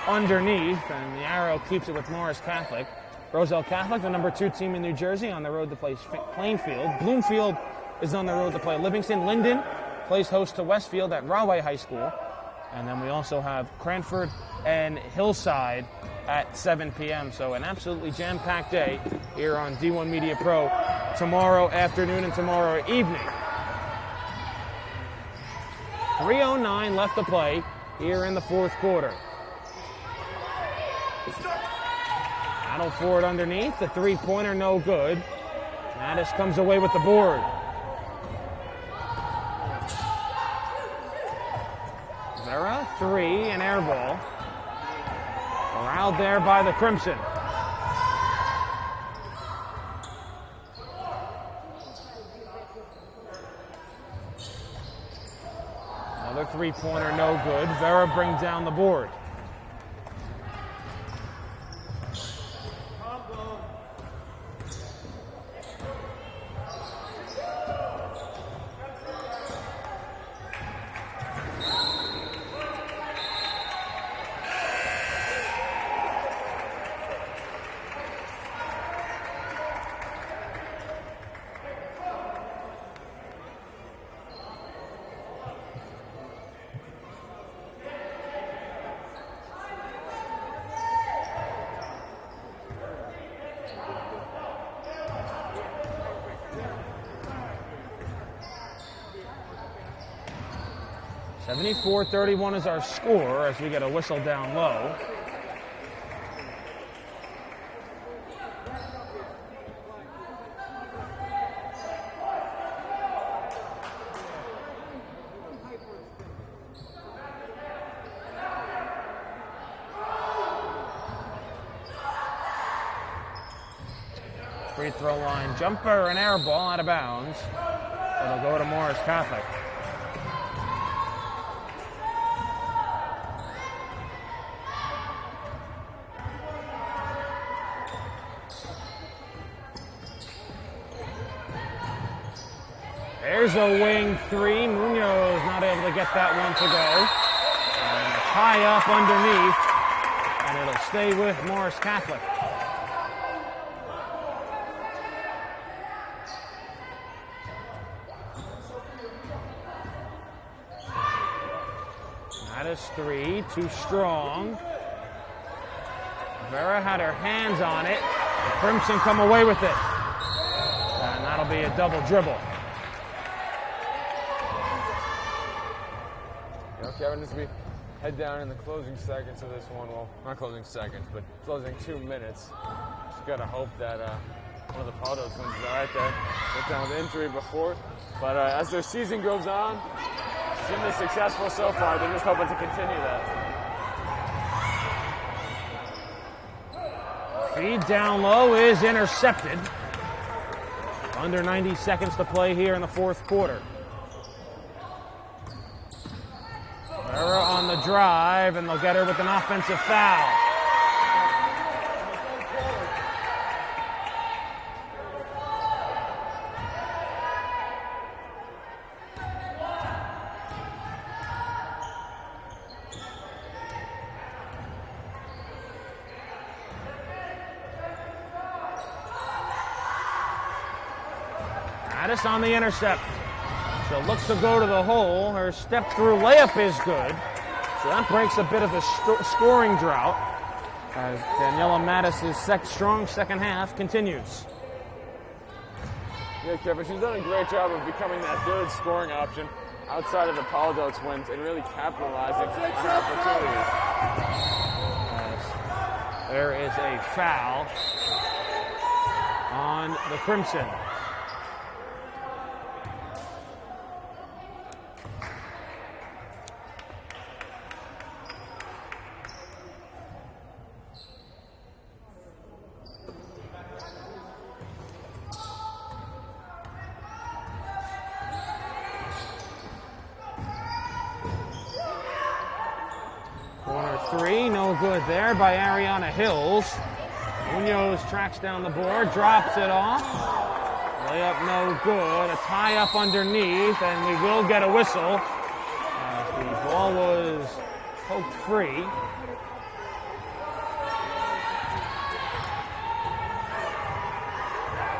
[SPEAKER 1] underneath, and the arrow keeps it with Morris Catholic. Roselle Catholic, the number 2 team in New Jersey, on the road to play Plainfield. Bloomfield is on the road to play Livingston. Linden plays host to Westfield at Rahway High School. And then we also have Cranford and Hillside at 7 p.m. So an absolutely jam-packed day here on D1 Media Pro tomorrow afternoon and tomorrow evening. 3:09 left to play here in the fourth quarter. Battle for it underneath. The three-pointer no good. Mattis comes away with the board. Vera, 3, an air ball. Corralled there by the Crimson. Another three-pointer, no good. Vera brings down the board. .74-31 is our score as we get a whistle down low. Free throw line jumper, an air ball out of bounds. It'll go to Morris Catholic. There's a wing three. Munoz not able to get that one to go. And a high up underneath, and it'll stay with Morris Catholic. That is 3, too strong. Vera had her hands on it. The Crimson come away with it. And that'll be a double dribble.
[SPEAKER 4] You know, Kevin, as we head down in the closing seconds of this one, well, not closing seconds, but closing 2 minutes, just got to hope that one of the Paldo twins is all right there. Went down with injury before. But as their season goes on, extremely successful so far. They're just hoping to continue that.
[SPEAKER 1] Feed down low is intercepted. Under 90 seconds to play here in the fourth quarter. Vera on the drive, and they'll get her with an offensive foul. Addis on the intercept. She looks to go to the hole. Her step-through layup is good. So that breaks a bit of a scoring drought as Daniela Mattis' strong second half continues.
[SPEAKER 4] Yeah, Kevin, she's done a great job of becoming that third scoring option outside of the Paldo twins and really capitalizing on opportunities.
[SPEAKER 1] As there is a foul on the Crimson. Corner 3, no good there by Ariana Hills. Munoz tracks down the board, drops it off. Layup no good. A tie up underneath, and we will get a whistle as the ball was poked free.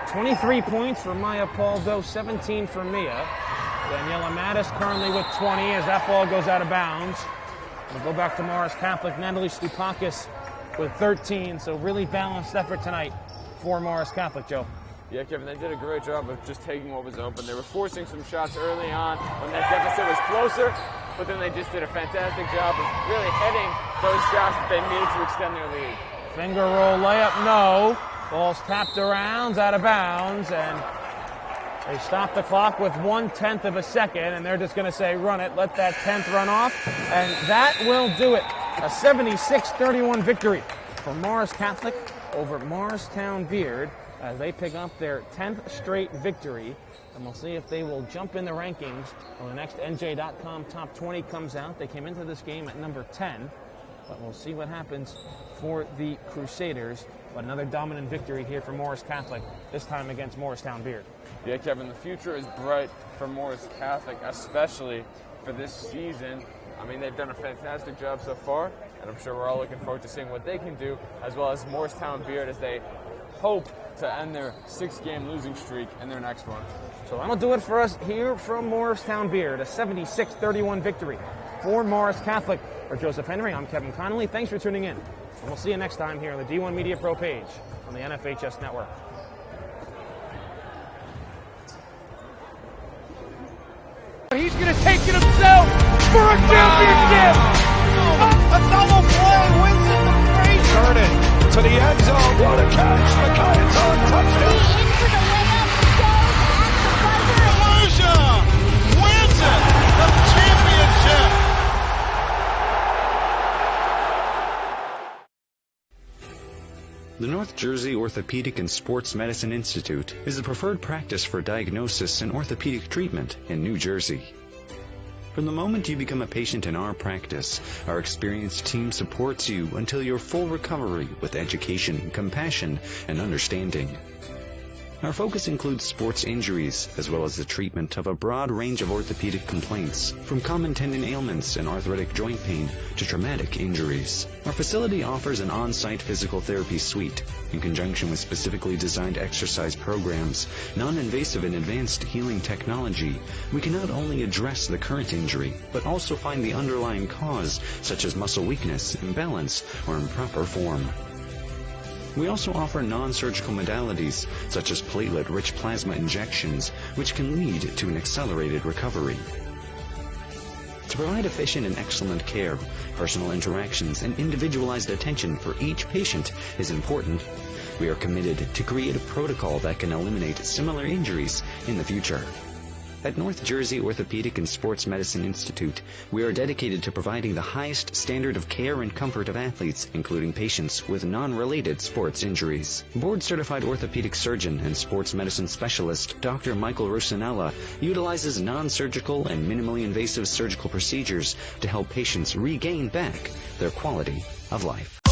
[SPEAKER 1] "23 points for Maya Paldo, 17 for Mia. Daniela Mattis currently with 20 as that ball goes out of bounds. We'll go back to Morris Catholic. Natalie Stupakis with 13, so really balanced effort tonight for Morris Catholic, Joe.
[SPEAKER 4] Yeah, Kevin, they did a great job of just taking what was open. They were forcing some shots early on when that deficit was closer, but then they just did a fantastic job of really hitting those shots that they needed to extend their lead.
[SPEAKER 1] Finger roll layup, no. Ball's tapped around, out of bounds, and they stop the clock with 1/10 of a second, and they're just going to say, run it, let that 10th run off, and that will do it. A 76-31 victory for Morris Catholic over Morristown Beard as they pick up their 10th straight victory, and we'll see if they will jump in the rankings when the next NJ.com Top 20 comes out. They came into this game at number 10, but we'll see what happens for the Crusaders. But another dominant victory here for Morris Catholic, this time against Morristown Beard.
[SPEAKER 4] Yeah, Kevin, the future is bright for Morris Catholic, especially for this season. I mean, they've done a fantastic job so far, and I'm sure we're all looking forward to seeing what they can do, as well as Morristown Beard as they hope to end their 6-game losing streak in their next one.
[SPEAKER 1] So that'll do it for us here from Morristown Beard, a 76-31 victory for Morris Catholic. For Joseph Henry, I'm Kevin Connolly. Thanks for tuning in, and we'll see you next time here on the D1 Media Pro page on the NFHS Network.
[SPEAKER 2] He's going to take it himself for a championship. A double play wins it the Fraser. Turn it to the end zone. What a catch. McKay's on touchdown. Volusia wins it. The championship.
[SPEAKER 5] The North Jersey Orthopedic and Sports Medicine Institute is the preferred practice for diagnosis and orthopedic treatment in New Jersey. From the moment you become a patient in our practice, our experienced team supports you until your full recovery with education, compassion, and understanding. Our focus includes sports injuries, as well as the treatment of a broad range of orthopedic complaints, from common tendon ailments and arthritic joint pain to traumatic injuries. Our facility offers an on-site physical therapy suite. In conjunction with specifically designed exercise programs, non-invasive and advanced healing technology, we can not only address the current injury, but also find the underlying cause, such as muscle weakness, imbalance, or improper form. We also offer non-surgical modalities, such as platelet-rich plasma injections, which can lead to an accelerated recovery. To provide efficient and excellent care, personal interactions and individualized attention for each patient is important. We are committed to create a protocol that can eliminate similar injuries in the future. At North Jersey Orthopedic and Sports Medicine Institute, we are dedicated to providing the highest standard of care and comfort of athletes, including patients with non-related sports injuries. Board-certified orthopedic surgeon and sports medicine specialist Dr. Michael Rosanella utilizes non-surgical and minimally invasive surgical procedures to help patients regain back their quality of life.